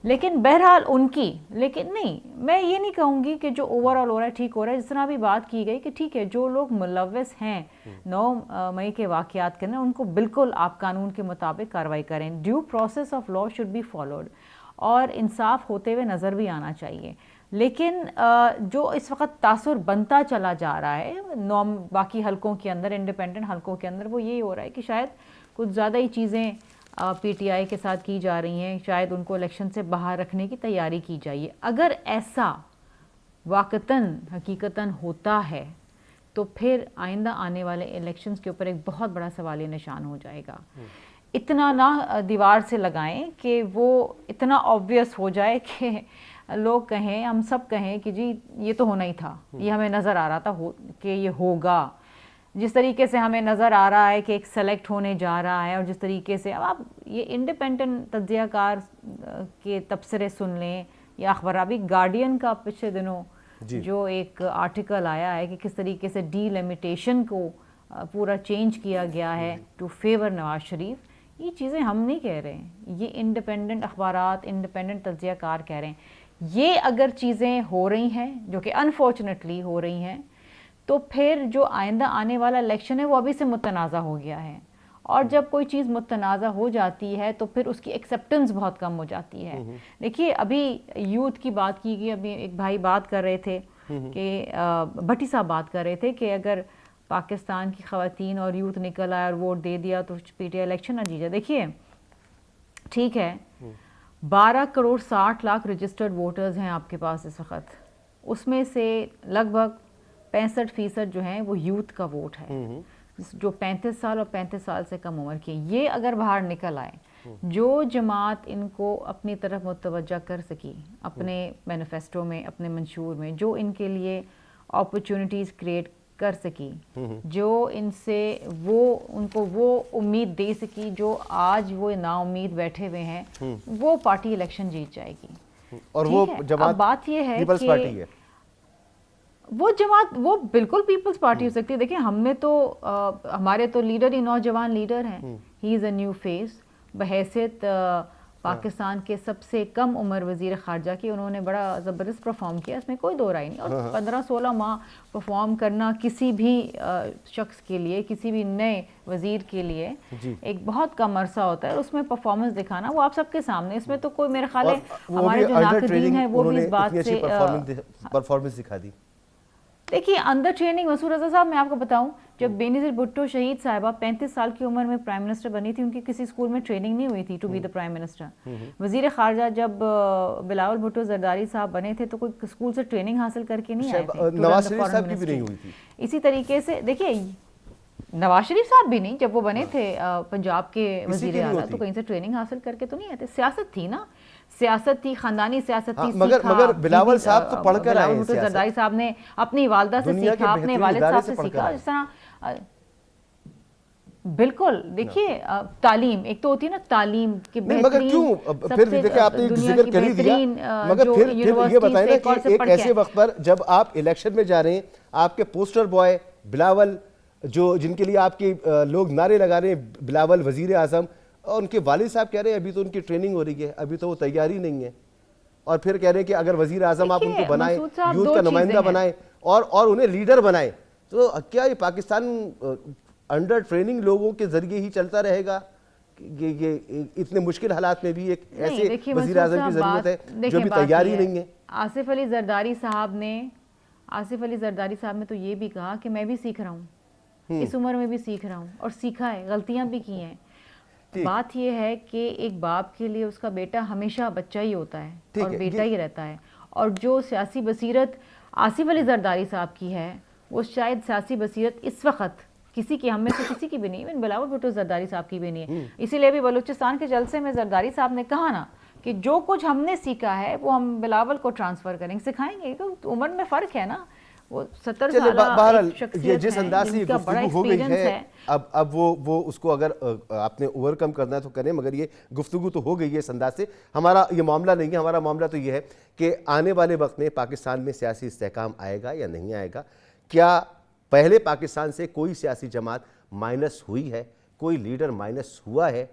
لیکن بہرحال ان کی, لیکن نہیں, میں یہ نہیں کہوں گی کہ جو اوور آل ہو رہا ہے ٹھیک ہو رہا ہے. جس طرح بھی بات کی گئی کہ ٹھیک ہے جو لوگ ملوث ہیں 9 مئی کے واقعات کے اندر, ان کو بالکل آپ قانون کے مطابق کارروائی کریں. Due process of law should be followed, اور انصاف ہوتے ہوئے نظر بھی آنا چاہیے. لیکن جو اس وقت تاثر بنتا چلا جا رہا ہے باقی حلقوں کے اندر, انڈیپینڈنٹ حلقوں کے اندر, وہ یہی ہو رہا ہے کہ شاید کچھ زیادہ ہی چیزیں پی ٹی آئی کے ساتھ کی جا رہی ہیں, شاید ان کو الیکشن سے باہر رکھنے کی تیاری کی جائیے. اگر ایسا واقعتاً حقیقتاً ہوتا ہے تو پھر آئندہ آنے والے الیکشنز کے اوپر ایک بہت بڑا سوالیہ نشان ہو جائے گا. اتنا نہ دیوار سے لگائیں کہ وہ اتنا آبویس ہو جائے کہ لوگ کہیں, ہم سب کہیں کہ جی یہ تو ہونا ہی تھا, یہ ہمیں نظر آ رہا تھا کہ یہ ہوگا. جس طریقے سے ہمیں نظر آ رہا ہے کہ ایک سلیکٹ ہونے جا رہا ہے, اور جس طریقے سے اب آپ یہ انڈیپینڈنٹ تجزیہ کار کے تبصرے سن لیں یا اخبارابی گارڈین کا پچھلے دنوں جو ایک آرٹیکل آیا ہے کہ کس طریقے سے ڈی لمیٹیشن کو پورا چینج کیا گیا ہے ٹو فیور نواز شریف. یہ چیزیں ہم نہیں کہہ رہے ہیں, یہ انڈیپینڈنٹ اخبارات, انڈیپینڈنٹ تجزیہ کار کہہ رہے ہیں. یہ اگر چیزیں ہو رہی ہیں, جو کہ انفارچونیٹلی ہو رہی ہیں, تو پھر جو آئندہ آنے والا الیکشن ہے وہ ابھی سے متنازع ہو گیا ہے. اور جب کوئی چیز متنازع ہو جاتی ہے تو پھر اس کی ایکسیپٹنس بہت کم ہو جاتی ہے. دیکھیے ابھی یوتھ کی بات کی گئی, ابھی ایک بھائی بات کر رہے تھے کہ بھٹی صاحب بات کر رہے تھے کہ اگر پاکستان کی خواتین اور یوتھ نکل آئے اور ووٹ دے دیا تو پی ٹی آئی الیکشن نہ جیتا. دیکھیے ٹھیک ہے 12 کروڑ 60 لاکھ رجسٹرڈ ووٹرز ہیں آپ کے پاس اس وقت, اس میں سے لگ بھگ 65% جو ہیں وہ یوتھ کا ووٹ ہے, جو 35 سال اور 35 سال سے کم عمر کے. یہ اگر باہر نکل آئے, جو جماعت ان کو اپنی طرف متوجہ کر سکی اپنے مینیفیسٹو میں, اپنے منشور میں, جو ان کے لیے اپرچونٹیز کریٹ کر سکی, جو ان سے ان کو وہ امید دے سکی جو آج وہ نا امید بیٹھے ہوئے ہیں, وہ پارٹی الیکشن جیت جائے گی. اور وہ جماعت بات یہ ہے پیپلز پارٹی ہے, وہ جماعت وہ بالکل پیپلز پارٹی ہو سکتی ہے. دیکھیں ہم نے تو ہمارے تو لیڈر ہی نوجوان لیڈر ہیں, ہی از اے نیو فیس. بحیثیت پاکستان کے سب سے کم عمر وزیر خارجہ کی، انہوں نے بڑا زبردست پرفارم کیا، اس میں کوئی دو رائے نہیں. اور 15-16 ماہ پرفارم کرنا کسی بھی شخص کے لیے، کسی بھی نئے وزیر کے لیے ایک بہت کم عرصہ ہوتا ہے، اور اس میں پرفارمنس دکھانا وہ آپ سب کے سامنے، اس میں تو کوئی میرے خیال ہے ہمارے جو ناقدین ہیں وہ بھی اس بات سے پرفارمنس دکھا دی. دیکھیے انڈر ٹریننگ، مسعود رضا صاحب میں آپ کو بتاؤں، جب بینظیر بھٹو شہید صاحبہ 35 سال کی عمر میں پرائم منسٹر بنی تھی، ان کی کسی اسکول میں ٹریننگ نہیں ہوئی تھی to be the prime minister. وزیر خارجہ جب بلاول بھٹو زرداری صاحب بنے تھے تو کوئی اسکول سے ٹریننگ حاصل کر کے نہیں آئے تھے. نواز شریف صاحب کی بھی نہیں ہوئی تھی. اسی طریقے سے دیکھیے نواز شریف صاحب بھی نہیں، جب وہ بنے تھے پنجاب کے وزیر اعلیٰ تو کہیں سے ٹریننگ حاصل کر کے تو نہیں آئے تھے. سیاست تھی نا، سیاست تھی، خاندانی سیاست تھی. مگر بلاول صاحب تو پڑھ کر آئے ہیں. زرداری صاحب نے اپنی والدہ سے سیکھا، اپنے والد صاحب سے سیکھا. اس طرح بالکل دیکھیے تعلیم ایک تو ہوتی ہے نا، تعلیم کے مگر کیوں پھر دیکھیں آپ نے ذکر کر ہی دیا، مگر پھر یہ بتائیں نا کہ ایک ایسے وقت پر جب آپ الیکشن میں جا رہے ہیں، آپ کے پوسٹر بوائے بلاول جو جن کے لیے آپ کے لوگ نعرے لگا رہے ہیں بلاول وزیر اعظم، اور ان کے والد صاحب کہہ رہے ہیں ابھی تو ان کی ٹریننگ ہو رہی ہے، ابھی تو وہ تیاری نہیں ہے، اور پھر کہہ رہے ہیں کہ اگر وزیر اعظم آپ ان کو بنائیں، یوتھ کا نمائندہ بنائیں اور انہیں لیڈر بنائیں، تو کیا یہ پاکستان انڈر ٹریننگ لوگوں کے ذریعے ہی چلتا رہے گا؟ یہ اتنے مشکل حالات میں بھی ایک ایسے وزیر اعظم کی ضرورت ہے جو بھی تیاری نہیں ہے. آصف علی زرداری صاحب نے تو یہ بھی کہا کہ میں بھی سیکھ رہا ہوں، اس عمر میں بھی سیکھ رہا ہوں، اور سیکھا ہے، غلطیاں بھی کی ہیں. بات یہ ہے کہ ایک باپ کے لیے اس کا بیٹا ہمیشہ بچہ ہی ہوتا ہے اور بیٹا ہی رہتا ہے. اور جو سیاسی بصیرت آصف علی زرداری صاحب کی ہے، وہ شاید سیاسی بصیرت اس وقت کسی کی، ہم میں سے کسی کی بھی نہیں، بلاول بھٹو زرداری صاحب کی بھی نہیں ہے. اسی لیے بھی بلوچستان کے جلسے میں زرداری صاحب نے کہا نا کہ جو کچھ ہم نے سیکھا ہے وہ ہم بلاول کو ٹرانسفر کریں، سکھائیں گے. تو عمر میں فرق ہے نا، وہ 70 سالہ شخصیت ہے، جس انداز سے یہ گفتگو ہو گئی ہے، اب وہ اس کو اگر آپ نے اوور کم کرنا ہے تو کریں، مگر یہ گفتگو تو ہو گئی ہے اس انداز سے. ہمارا یہ معاملہ نہیں ہے، ہمارا معاملہ تو یہ ہے کہ آنے والے وقت میں پاکستان میں سیاسی استحکام آئے گا یا نہیں آئے گا. کیا پہلے پاکستان سے کوئی سیاسی جماعت مائنس ہوئی ہے؟ کوئی لیڈر مائنس ہوا ہے؟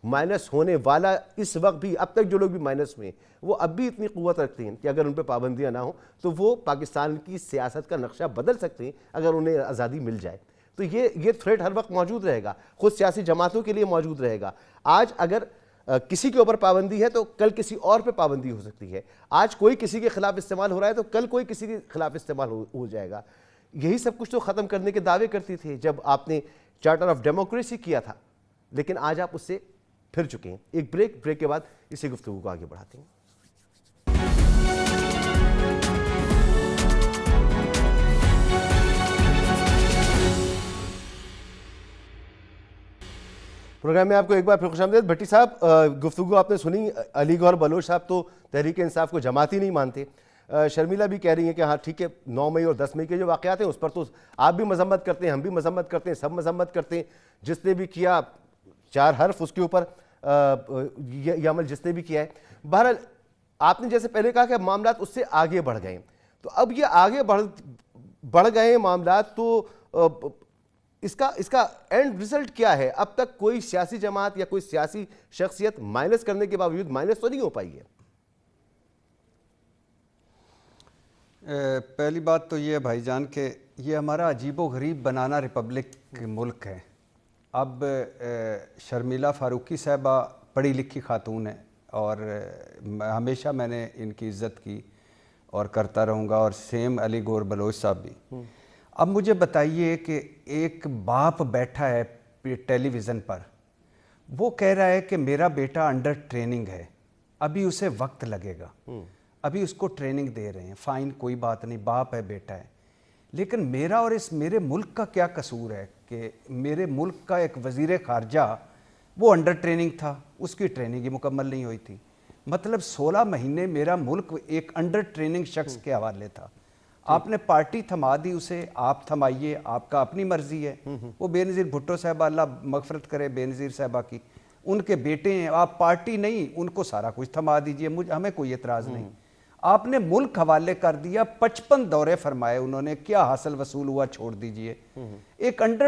مائنس ہونے والا اس وقت بھی، اب تک جو لوگ بھی مائنس ہوئے ہیں وہ اب بھی اتنی قوت رکھتے ہیں کہ اگر ان پہ پابندیاں نہ ہوں تو وہ پاکستان کی سیاست کا نقشہ بدل سکتے ہیں اگر انہیں آزادی مل جائے. تو یہ تھریٹ ہر وقت موجود رہے گا، خود سیاسی جماعتوں کے لیے موجود رہے گا. آج اگر کسی کے اوپر پابندی ہے تو کل کسی اور پہ پابندی ہو سکتی ہے. آج کوئی کسی کے خلاف استعمال ہو رہا ہے تو کل کوئی کسی کے خلاف استعمال ہو جائے گا. یہی سب کچھ تو ختم کرنے کے دعوے کرتی تھے جب آپ نے چارٹر آف ڈیموکریسی کیا تھا، لیکن آج آپ اس سے پھر چکے ہیں. ایک بریک کے بعد اسی گفتگو کو آگے بڑھاتے ہیں. پروگرام میں آپ کو ایک بار پھر خوش آمدید. بھٹی صاحب، گفتگو آپ نے سنی. علی گوہر بلوچ صاحب تو تحریک انصاف کو جماعتی نہیں مانتے. شرمیلا بھی کہہ رہی ہیں کہ ہاں ٹھیک ہے، 9 مئی اور 10 مئی کے جو واقعات ہیں اس پر تو آپ بھی مذمت کرتے ہیں، ہم بھی مذمت کرتے ہیں، سب مذمت کرتے ہیں. جس نے بھی کیا 4 حرف اس کے اوپر یہ عمل جس نے بھی کیا ہے. بہرحال آپ نے جیسے پہلے کہا کہ معاملات اس سے آگے بڑھ گئے ہیں، تو اب یہ آگے بڑھ گئے ہیں معاملات، تو اس کا اینڈ ریزلٹ کیا ہے؟ اب تک کوئی سیاسی جماعت یا کوئی سیاسی شخصیت مائنس کرنے کے باوجود مائنس تو نہیں ہو پائی ہے. پہلی بات تو یہ ہے بھائی جان کہ یہ ہمارا عجیب و غریب بنانا ریپبلک ملک ہے. اب شرمیلا فاروقی صاحبہ پڑھی لکھی خاتون ہے اور ہمیشہ میں نے ان کی عزت کی اور کرتا رہوں گا، اور سیم علی گوہر بلوچ صاحب بھی. اب مجھے بتائیے کہ ایک باپ بیٹھا ہے ٹیلی ویژن پر، وہ کہہ رہا ہے کہ میرا بیٹا انڈر ٹریننگ ہے، ابھی اسے وقت لگے گا، ابھی اس کو ٹریننگ دے رہے ہیں. فائن، کوئی بات نہیں، باپ ہے، بیٹا ہے. لیکن میرا اور میرے ملک کا کیا قصور ہے کہ میرے ملک کا ایک وزیر خارجہ وہ انڈر ٹریننگ تھا، اس کی ٹریننگ ہی مکمل نہیں ہوئی تھی. مطلب 16 مہینے میرا ملک ایک انڈر ٹریننگ شخص کے حوالے تھا. آپ نے پارٹی تھما دی اسے، آپ تھمائیے، آپ کا اپنی مرضی ہے. وہ بے نظیر بھٹو صاحبہ، اللہ مغفرت کرے بے نظیر صاحبہ کی، ان کے بیٹے ہیں، آپ پارٹی نہیں، ان کو سارا کچھ تھما دیجئے، ہمیں کوئی اعتراض نہیں. آپ نے ملک حوالے کر دیا، 55 دورے فرمائے انہوں نے، کیا حاصل وصول ہوا چھوڑ دیجئے. ایک انڈر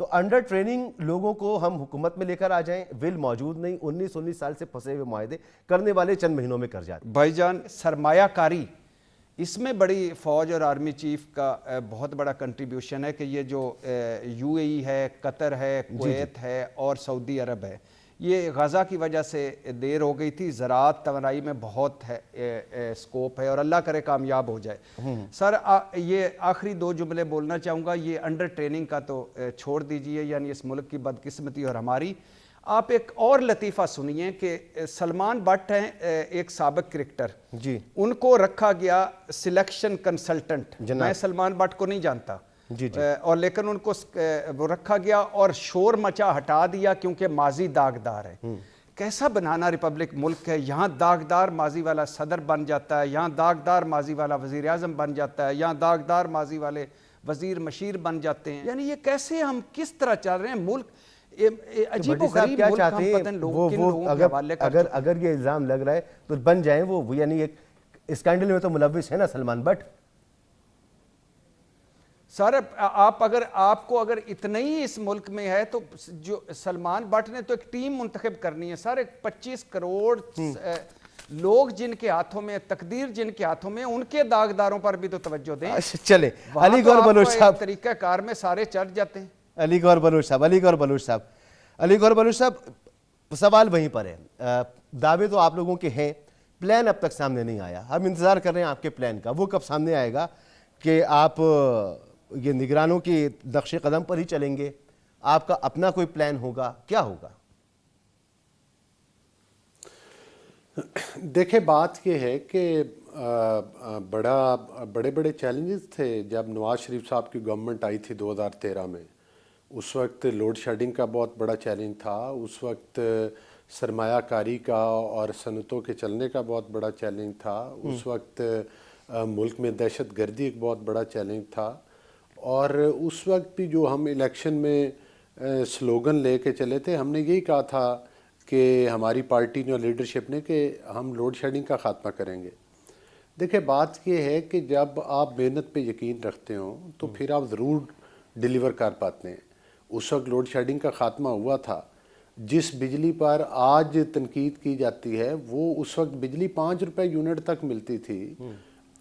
تو انڈر ٹریننگ لوگوں کو ہم حکومت میں لے کر آ جائیں، ول موجود نہیں، 19 سال سے پھنسے ہوئے معاہدے کرنے والے چند مہینوں میں کر جاتے. بھائی جان سرمایہ کاری اس میں بڑی فوج اور آرمی چیف کا بہت بڑا کنٹریبیوشن ہے کہ یہ جو یو اے ای ہے، قطر ہے، کویت ہے اور سعودی عرب ہے، یہ غزہ کی وجہ سے دیر ہو گئی تھی. زراعت توانائی میں بہت سکوپ ہے اور اللہ کرے کامیاب ہو جائے. سر یہ آخری 2 جملے بولنا چاہوں گا. یہ انڈر ٹریننگ کا تو چھوڑ دیجئے، یعنی اس ملک کی بدقسمتی اور ہماری. آپ ایک اور لطیفہ سنیے کہ سلمان بٹ ہیں ایک سابق کرکٹر، جی ان کو رکھا گیا سلیکشن کنسلٹنٹ. میں سلمان بٹ کو نہیں جانتا جی جی اور لیکن ان کو وہ رکھا گیا اور شور مچا ہٹا دیا کیونکہ ماضی داغدار ہے. کیسا بنانا ریپبلک ملک ہے؟ یہاں داغدار ماضی والا صدر بن جاتا ہے، یہاں داغدار ماضی والا وزیر اعظم بن جاتا ہے، یہاں داغدار ماضی والے وزیر مشیر بن جاتے ہیں. یعنی یہ کیسے ہم کس طرح چل رہے ہیں؟ ملک عجیب و غریب کیا ملک چاہتے ہم ہیں پتن لوگوں کے حوالے کر اگر اگر یہ الزام لگ رہا ہے تو بن جائیں وہ، یعنی ایک اسکینڈل میں تو ملوث ہے نا سلمان بٹ. سر آپ کو اگر اتنا ہی اس ملک میں ہے تو جو سلمان بٹ نے تو ایک ٹیم منتخب کرنی ہے سر. 25 کروڑ لوگ جن کے ہاتھوں میں تقدیر، جن کے ہاتھوں میں، ان کے داغداروں پر بھی تو توجہ دیں. چلیں علی گور بلوچ صاحب، طریقہ کار میں سارے چڑھ جاتے ہیں. علی گور بلوچ صاحب سوال وہیں پر ہے. دعوے تو آپ لوگوں کے ہیں، پلان اب تک سامنے نہیں آیا. ہم انتظار کر رہے ہیں آپ کے پلان کا. وہ کب سامنے آئے گا کہ آپ یہ نگرانوں کے نقش قدم پر ہی چلیں گے؟ آپ کا اپنا کوئی پلان ہوگا؟ کیا ہوگا؟ دیکھیں بات یہ ہے کہ بڑے چیلنجز تھے جب نواز شریف صاحب کی گورنمنٹ آئی تھی 2013 میں. اس وقت لوڈ شیڈنگ کا بہت بڑا چیلنج تھا، اس وقت سرمایہ کاری کا اور صنعتوں کے چلنے کا بہت بڑا چیلنج تھا، اس وقت ملک میں دہشت گردی ایک بہت بڑا چیلنج تھا. اور اس وقت بھی جو ہم الیکشن میں سلوگن لے کے چلے تھے، ہم نے یہی کہا تھا کہ ہماری پارٹی نے اور لیڈرشپ نے کہ ہم لوڈ شیڈنگ کا خاتمہ کریں گے. دیکھیں بات یہ ہے کہ جب آپ محنت پہ یقین رکھتے ہو تو پھر آپ ضرور ڈیلیور کر پاتے ہیں. اس وقت لوڈ شیڈنگ کا خاتمہ ہوا تھا. جس بجلی پر آج تنقید کی جاتی ہے وہ اس وقت بجلی 5 روپے یونٹ تک ملتی تھی.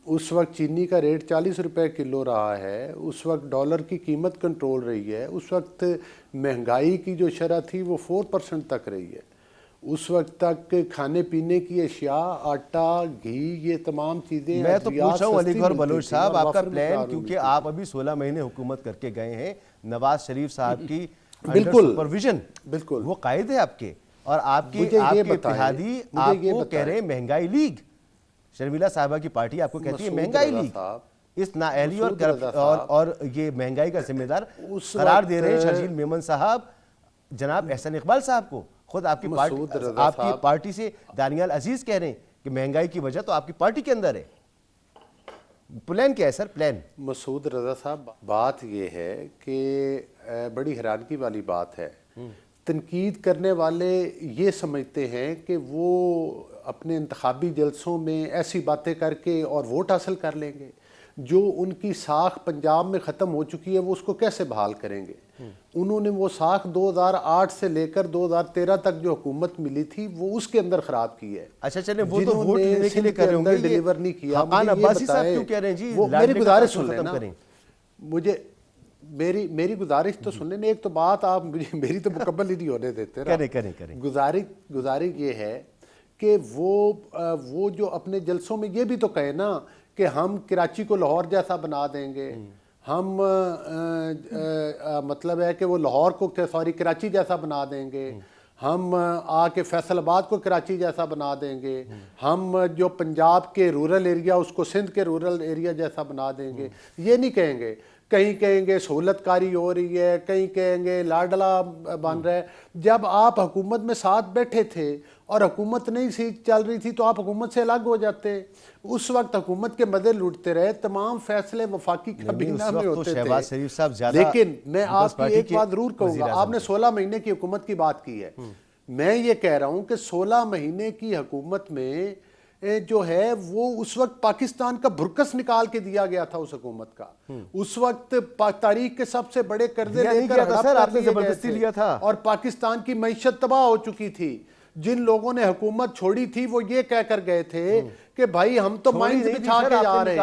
اس وقت چینی کا ریٹ 40 روپے کلو رہا ہے. اس وقت ڈالر کی قیمت کنٹرول رہی ہے. اس وقت مہنگائی کی جو شرح تھی وہ 4% تک رہی ہے. اس وقت تک کھانے پینے کی اشیاء، آٹا، گھی، یہ تمام چیزیں میں تو پوچھ رہا ہوں علی گور بلوچ صاحب آپ کا پلان، کیونکہ آپ ابھی 16 مہینے حکومت کر کے گئے ہیں نواز شریف صاحب کی سپرویژن، بالکل وہ قائد ہے آپ کے، اور آپ کے اتحادی آپ کو کہہ رہے ہیں مہنگائی لیگ. شرمیلا صاحبہ کی پارٹی آپ کو کہتی ہے مہنگائی لیگ. اس نااہلی اور یہ مہنگائی کا ذمہ دار قرار دے رہے ہیں شرجیل میمن صاحب جناب احسن اقبال صاحب کو. خود آپ کی پارٹی سے دانیال عزیز کہہ رہے ہیں کہ مہنگائی کی وجہ تو آپ کی پارٹی کے اندر ہے. پلان کیا ہے سر؟ پلان مسعود رضا صاحب، بات یہ ہے کہ بڑی حیرانگی والی بات ہے. تنقید کرنے والے یہ سمجھتے ہیں کہ وہ اپنے انتخابی جلسوں میں ایسی باتیں کر کے اور ووٹ حاصل کر لیں گے. جو ان کی ساکھ پنجاب میں ختم ہو چکی ہے وہ اس کو کیسے بحال کریں گے؟ انہوں نے وہ ساکھ 2008 سے لے کر 2013 تک جو حکومت ملی تھی وہ اس کے اندر خراب کی ہے. اچھا چلیں، وہ تو ووٹ لینے کے لیے کر رہے ہوں گے، ڈیلیور نہیں کیا. حقان عباسی صاحب کیوں کہہ رہے ہیں جی میری گزارش سن لینا، مجھے میری گزارش تو سن لینا. ایک تو بات آپ میری تو مکمل ہی نہیں ہونے دیتے. کریں. گزارش یہ ہے کہ وہ جو اپنے جلسوں میں یہ بھی تو کہے نا کہ ہم کراچی کو لاہور جیسا بنا دیں گے. ہم مطلب ہے کہ وہ لاہور کو کراچی جیسا بنا دیں گے. ہم آ کے فیصل آباد کو کراچی جیسا بنا دیں گے. ہم جو پنجاب کے رورل ایریا اس کو سندھ کے رورل ایریا جیسا بنا دیں گے. یہ نہیں کہیں گے. کہیں کہیں گے سہولت کاری ہو رہی ہے، کہیں کہیں گے لاڈلا بن رہا ہے. جب آپ حکومت میں ساتھ بیٹھے تھے اور حکومت نہیں سی چل رہی تھی تو آپ حکومت سے الگ ہو جاتے. اس وقت حکومت کے مدے لوٹتے رہے، تمام فیصلے وفاقی کابینہ میں ہوتے تھے. لیکن میں آپ کی ایک بات ضرور کہوں گا، آپ نے 16 مہینے کی حکومت کی بات کی ہے. میں یہ کہہ رہا ہوں کہ 16 مہینے کی حکومت میں جو ہے وہ اس وقت پاکستان کا بھرکس نکال کے دیا گیا تھا اس حکومت کا. اس وقت تاریخ کے سب سے بڑے قرضے لے کر ہڑپ کر لیے گئے تھے اور پاکستان کی معیشت تباہ ہو چکی تھی. جن لوگوں نے حکومت چھوڑی تھی وہ یہ کہہ کر گئے تھے کہ بھائی ہم تو مائنز بچھا کے جا رہے ہیں,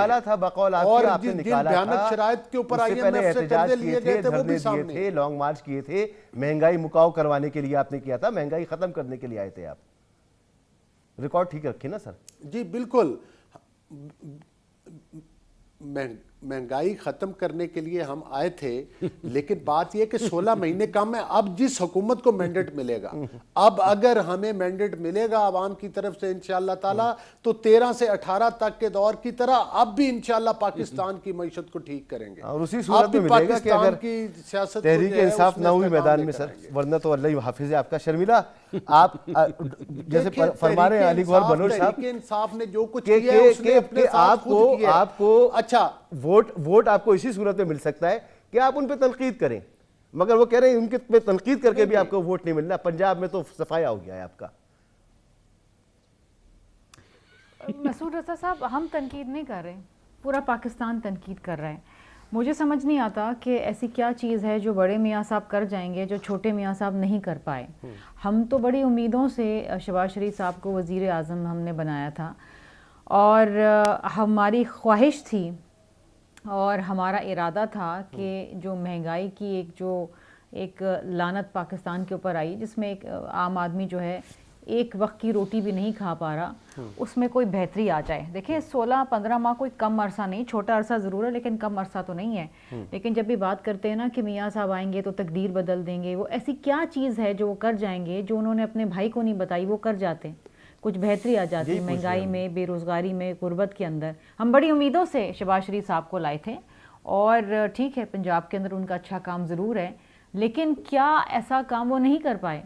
اور جن بھیانک شرائط کے اوپر IMF سے قرضے لیے گئے تھے وہ بھی سامنے تھے, لانگ مارچ کیے تھے, مہنگائی مکاؤ کروانے کے لیے آپ نے کیا تھا, مہنگائی ختم کرنے کے لیے آئے تھے آپ. ریکارڈ ٹھیک رکھیں نا سر. جی بالکل, مہنگائی ختم کرنے کے لیے ہم آئے تھے, لیکن بات یہ کہ 16 مہینے کم ہے. اب جس حکومت کو مینڈیٹ ملے گا, اب اگر ہمیں مینڈیٹ ملے گا عوام کی طرف سے انشاءاللہ تعالی, تو 13 سے 18 تک کے دور کی طرح اب بھی انشاءاللہ پاکستان کی معیشت کو ٹھیک کریں گے. اور اسی صورت میں ملے گا کہ اگر تحریک انصاف نہ ہوئی میدان میں سر, ورنہ تو اللہ حافظ ہے آپ کا. شرمیلا, آپ جیسے فرما رہے ہیں علی گوہر بلوچ صاحب, تحریک انصاف نے جو کچھ کیا ہے اس نے اپنے ساتھ خود کیا. آپ کو اچھا ووٹ آپ کو اسی صورت میں مل سکتا ہے کہ آپ ان پہ تنقید کریں, مگر وہ کہہ رہے ہیں ان کے پہ تنقید کر کے بھی آپ کو ووٹ نہیں ملنا. پنجاب میں تو صفایا ہو گیا ہے آپ کا. مسعود رضا صاحب, ہم تنقید نہیں کر رہے, پورا پاکستان تنقید کر رہا ہے. مجھے سمجھ نہیں آتا کہ ایسی کیا چیز ہے جو بڑے میاں صاحب کر جائیں گے جو چھوٹے میاں صاحب نہیں کر پائے. ہم تو بڑی امیدوں سے شہباز شریف صاحب کو وزیر اعظم ہم نے بنایا تھا, اور ہماری خواہش تھی اور ہمارا ارادہ تھا کہ جو مہنگائی کی ایک لعنت پاکستان کے اوپر آئی, جس میں ایک عام آدمی جو ہے ایک وقت کی روٹی بھی نہیں کھا پا رہا, اس میں کوئی بہتری آ جائے. دیکھیں 16-15 ماہ کوئی کم عرصہ نہیں, چھوٹا عرصہ ضرور ہے لیکن کم عرصہ تو نہیں ہے. لیکن جب بھی بات کرتے ہیں نا کہ میاں صاحب آئیں گے تو تقدیر بدل دیں گے, وہ ایسی کیا چیز ہے جو وہ کر جائیں گے جو انہوں نے اپنے بھائی کو نہیں بتائی, وہ کر جاتے, کچھ بہتری آ جاتی ہے مہنگائی میں, بے روزگاری میں, غربت کے اندر. ہم بڑی امیدوں سے شہباز شریف صاحب کو لائے تھے, اور ٹھیک ہے پنجاب کے اندر ان کا اچھا کام ضرور ہے, لیکن کیا ایسا کام وہ نہیں کر پائے.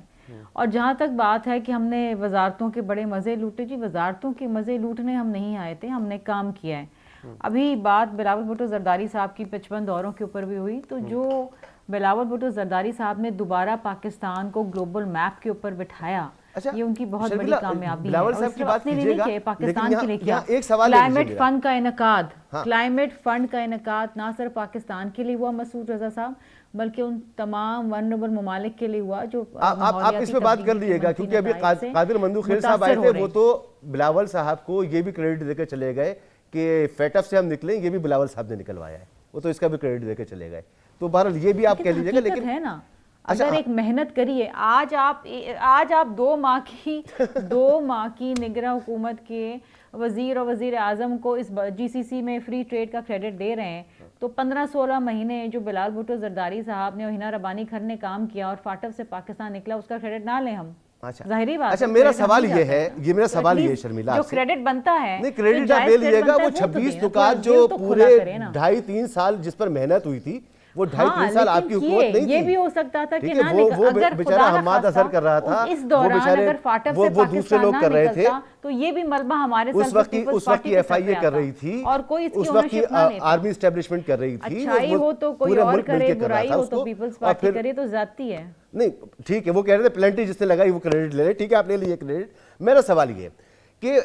اور جہاں تک بات ہے کہ ہم نے وزارتوں کے بڑے مزے لوٹے, جی وزارتوں کے مزے لوٹنے ہم نہیں آئے تھے, ہم نے کام کیا ہے. ابھی بات بلاول بھٹو زرداری صاحب کی 55 دوروں کے اوپر بھی ہوئی, تو جو بلاول بھٹو زرداری صاحب نے دوبارہ پاکستان کو گلوبل میپ کے اوپر بٹھایا, یہ ان کی بہت بڑی کامیابی ہے. اور صرف اپنے لیے نہیں کہ پاکستان کے لیے کیا, کلائمیٹ فنڈ کا انعقاد, کلائمیٹ فنڈ کا انعقاد نہ صرف پاکستان کے لیے ہوا مسعود رضا صاحب, بلکہ ان تمام ونربل ممالک کے لیے ہوا جو آپ اس پہ بات کر لیے گا, کیونکہ ابھی قادر مندو خیر صاحب آئے تھے, وہ تو بلاول صاحب کو یہ بھی کریڈٹ دے کے چلے گئے کہ فیٹف سے ہم نکلیں, یہ بھی بلاول صاحب نے نکلوایا ہے, وہ تو اس کا بھی کریڈٹ دے کے چلے گئے. تو بہرحال یہ بھی آپ کہہ لیجیے گا, لیکن ہے نا اگر ایک محنت کریے, آج آپ 2 ماہ کی نگراں حکومت کے وزیر اور وزیر اعظم کو اس GCC میں فری ٹریڈ کا کریڈٹ دے رہے ہیں, تو 15-16 مہینے جو بلال بھٹو زرداری صاحب نے اور ہینا ربانی کھر نے کام کیا اور فاٹف سے پاکستان نکلا, اس کا کریڈٹ نہ لیں ہم. ظاہری بات. اچھا میرا سوال یہ ہے, میرا سوال یہ ہے شرمیلا, جو کریڈٹ بنتا ہے نہیں کریڈٹ آپ لے لیے گا, وہ 26 نکات جو پورے 2.5-3 سال جس پر محنت ہوئی تھی, وہ 2.5-3 سال آپ کی حکومت نہیں تھی. یہ بھی ہو سکتا تھا کہ وہ بیچارہ حماد اثر کر رہا تھا, اس دوران اگر فاٹف سے پاکستان نہ نکلتا تو یہ بھی ملبہ ہمارے اس وقت کی FIA کر رہی تھی, اور کوئی اس وقت کی آرمی اسٹیبلشمنٹ کر رہی تھی. اچھائی ہو تو کوئی اور کرے, برائی ہو تو پیپلز پارٹی کرے, تو زیادتی ہے. نہیں ٹھیک ہے, وہ کہہ رہے تھے پلنٹی جس نے لگائی وہ کریڈٹ لے لے, ٹھیک ہے آپ لے لیے کریڈٹ. میرا سوال یہ کہ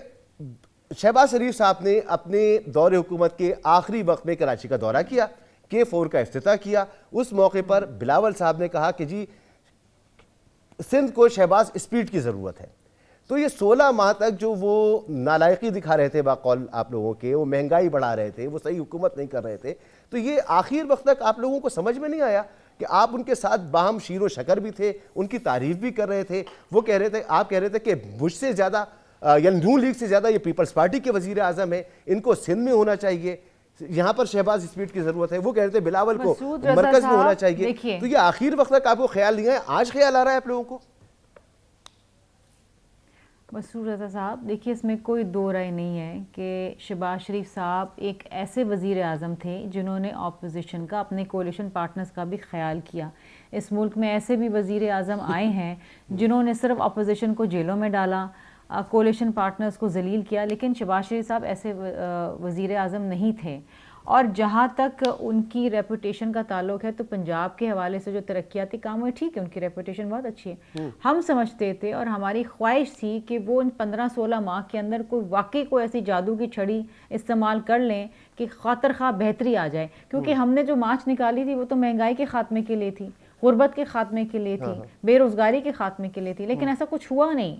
شہباز شریف صاحب نے اپنے دور حکومت کے آخری وقت میں کراچی کا دورہ کیا, K4 کا افتتاح کیا. اس موقع پر بلاول صاحب نے کہا کہ جی سندھ کو شہباز اسپیڈ کی ضرورت ہے. تو یہ 16 ماہ تک جو وہ نالائقی دکھا رہے تھے باقول آپ لوگوں کے, وہ مہنگائی بڑھا رہے تھے, وہ صحیح حکومت نہیں کر رہے تھے, تو یہ آخر وقت تک آپ لوگوں کو سمجھ میں نہیں آیا کہ آپ ان کے ساتھ باہم شیر و شکر بھی تھے, ان کی تعریف بھی کر رہے تھے. وہ کہہ رہے تھے, آپ کہہ رہے تھے کہ مجھ سے زیادہ یعنی نون لیگ سے زیادہ یہ پیپلز پارٹی کے وزیر اعظم ہے, ان کو سندھ میں ہونا چاہیے, یہاں پر شہباز اسپیڈ کی ضرورت ہے. وہ کہہ رہے تھے بلاول کو مرکز میں ہونا چاہیے. تو یہ آخر وقت تک آپ کو خیال نہیں ہے, آج خیال آ رہا ہے آپ لوگوں کو؟ مسعود رضا صاحب دیکھیے, اس میں کوئی دو رائے نہیں ہے کہ شہباز شریف صاحب ایک ایسے وزیر اعظم تھے جنہوں نے اپوزیشن کا, اپنے کولیشن پارٹنرز کا بھی خیال کیا. اس ملک میں ایسے بھی وزیر اعظم آئے ہیں جنہوں نے صرف اپوزیشن کو جیلوں میں ڈالا, کولیشن پارٹنرز کو ذلیل کیا, لیکن شہباز شریف صاحب ایسے وزیر اعظم نہیں تھے. اور جہاں تک ان کی ریپوٹیشن کا تعلق ہے تو پنجاب کے حوالے سے جو ترقیاتی کام ہوئے ٹھیک ہے، ان کی ریپوٹیشن بہت اچھی ہے. ہم سمجھتے تھے اور ہماری خواہش تھی کہ وہ ان 15-16 ماہ کے اندر واقعی کوئی ایسی جادو کی چھڑی استعمال کر لیں کہ خاطر خواہ بہتری آ جائے. کیونکہ ہم نے جو مارچ نکالی تھی وہ تو مہنگائی کے خاتمے کے لیے تھی، غربت کے خاتمے کے لیے تھی، بے روزگاری کے خاتمے کے لیے تھی، لیکن ایسا کچھ ہوا نہیں.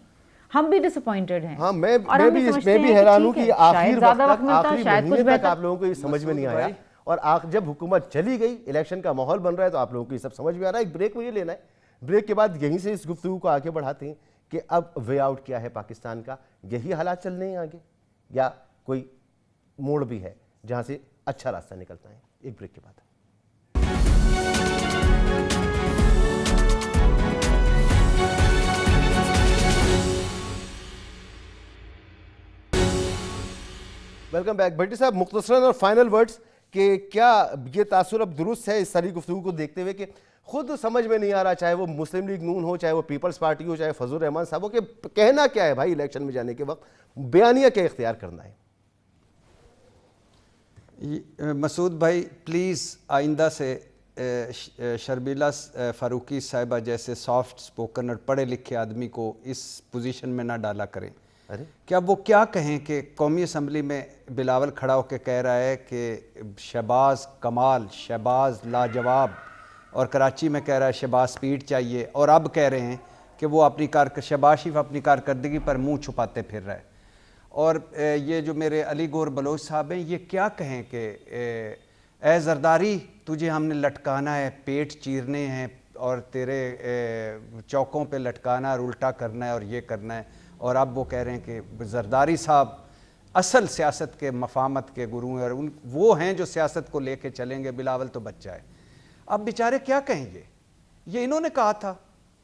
ہم بھی ڈس اپوائنٹڈ ہیں. ہاں میں بھی حیران ہوں کہ آخری مہینے تک آپ لوگوں کو یہ سمجھ میں نہیں آیا، اور جب حکومت چلی گئی، الیکشن کا ماحول بن رہا ہے تو آپ لوگوں کو یہ سب سمجھ میں آ رہا ہے. ایک بریک مجھے لینا ہے، بریک کے بعد یہیں سے اس گفتگو کو آگے بڑھاتے ہیں کہ اب وے آؤٹ کیا ہے پاکستان کا، یہی حالات چلنے ہیں آگے یا کوئی موڑ بھی ہے جہاں سے اچھا راستہ نکلتا ہے. ایک بریک کے بعد. Welcome back. بھٹی صاحب، مختصراً اور فائنل ورڈز کہ کیا یہ تاثر اب درست ہے اس ساری گفتگو کو دیکھتے ہوئے کہ خود سمجھ میں نہیں آ رہا، چاہے وہ مسلم لیگ نون ہو، چاہے وہ پیپلز پارٹی ہو، چاہے فضل الرحمان صاحب ہو، کہ کہنا کیا ہے بھائی الیکشن میں جانے کے وقت، بیانیہ کیا اختیار کرنا ہے؟ مسعود بھائی پلیز آئندہ سے شرمیلا فاروقی صاحبہ جیسے سافٹ سپوکن اور پڑھے لکھے آدمی کو اس پوزیشن میں نہ ڈالا کریں. کیا وہ کیا کہیں کہ قومی اسمبلی میں بلاول کھڑا ہو کے کہہ رہا ہے کہ شہباز کمال، شہباز لاجواب، اور کراچی میں کہہ رہا ہے شہباز سپیڈ چاہیے، اور اب کہہ رہے ہیں کہ وہ شہباز شریف اپنی کارکردگی پر منہ چھپاتے پھر رہا ہے. اور یہ جو میرے علی گور بلوچ صاحب ہیں، یہ کیا کہیں کہ اے زرداری تجھے ہم نے لٹکانا ہے، پیٹ چیرنے ہیں اور تیرے چوکوں پہ لٹکانا اور الٹا کرنا ہے اور یہ کرنا ہے. اور اب وہ کہہ رہے ہیں کہ زرداری صاحب اصل سیاست کے مفاہمت کے گرو ہیں اور وہ ہیں جو سیاست کو لے کے چلیں گے، بلاول تو بچہ ہے. اب بیچارے کیا کہیں گے؟ یہ انہوں نے کہا تھا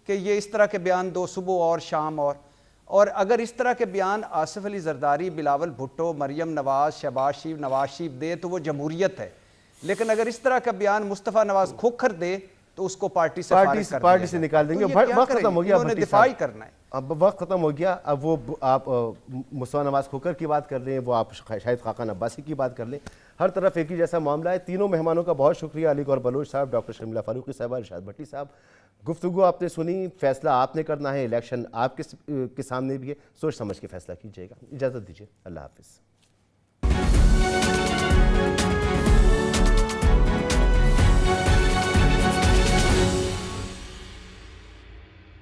کہ یہ اس طرح کے بیان دو صبح اور شام، اور اگر اس طرح کے بیان آصف علی زرداری، بلاول بھٹو، مریم نواز، شہباز شریف دے تو وہ جمہوریت ہے. لیکن اگر اس طرح کا بیان مصطفیٰ نواز کھوکھر دے تو اس کو پارٹی سے نکال دیں گے. وقت ختم ہو گیا، دفاع ہی کرنا ہے. اب وقت ختم ہو گیا. اب وہ آپ مصطفیٰ نواز کھوکھر کی بات کر لیں، وہ آپ شاہد خاقان عباسی کی بات کر لیں، ہر طرف ایک ہی جیسا معاملہ ہے. تینوں مہمانوں کا بہت شکریہ، علی گور بلوچ صاحب، ڈاکٹر شرمیلا فاروقی صاحبہ، ارشاد بھٹی صاحب. گفتگو آپ نے سنی، فیصلہ آپ نے کرنا ہے، الیکشن آپ کے سامنے بھی ہے، سوچ سمجھ کے فیصلہ کیجیے گا. اجازت دیجیے، اللہ حافظ.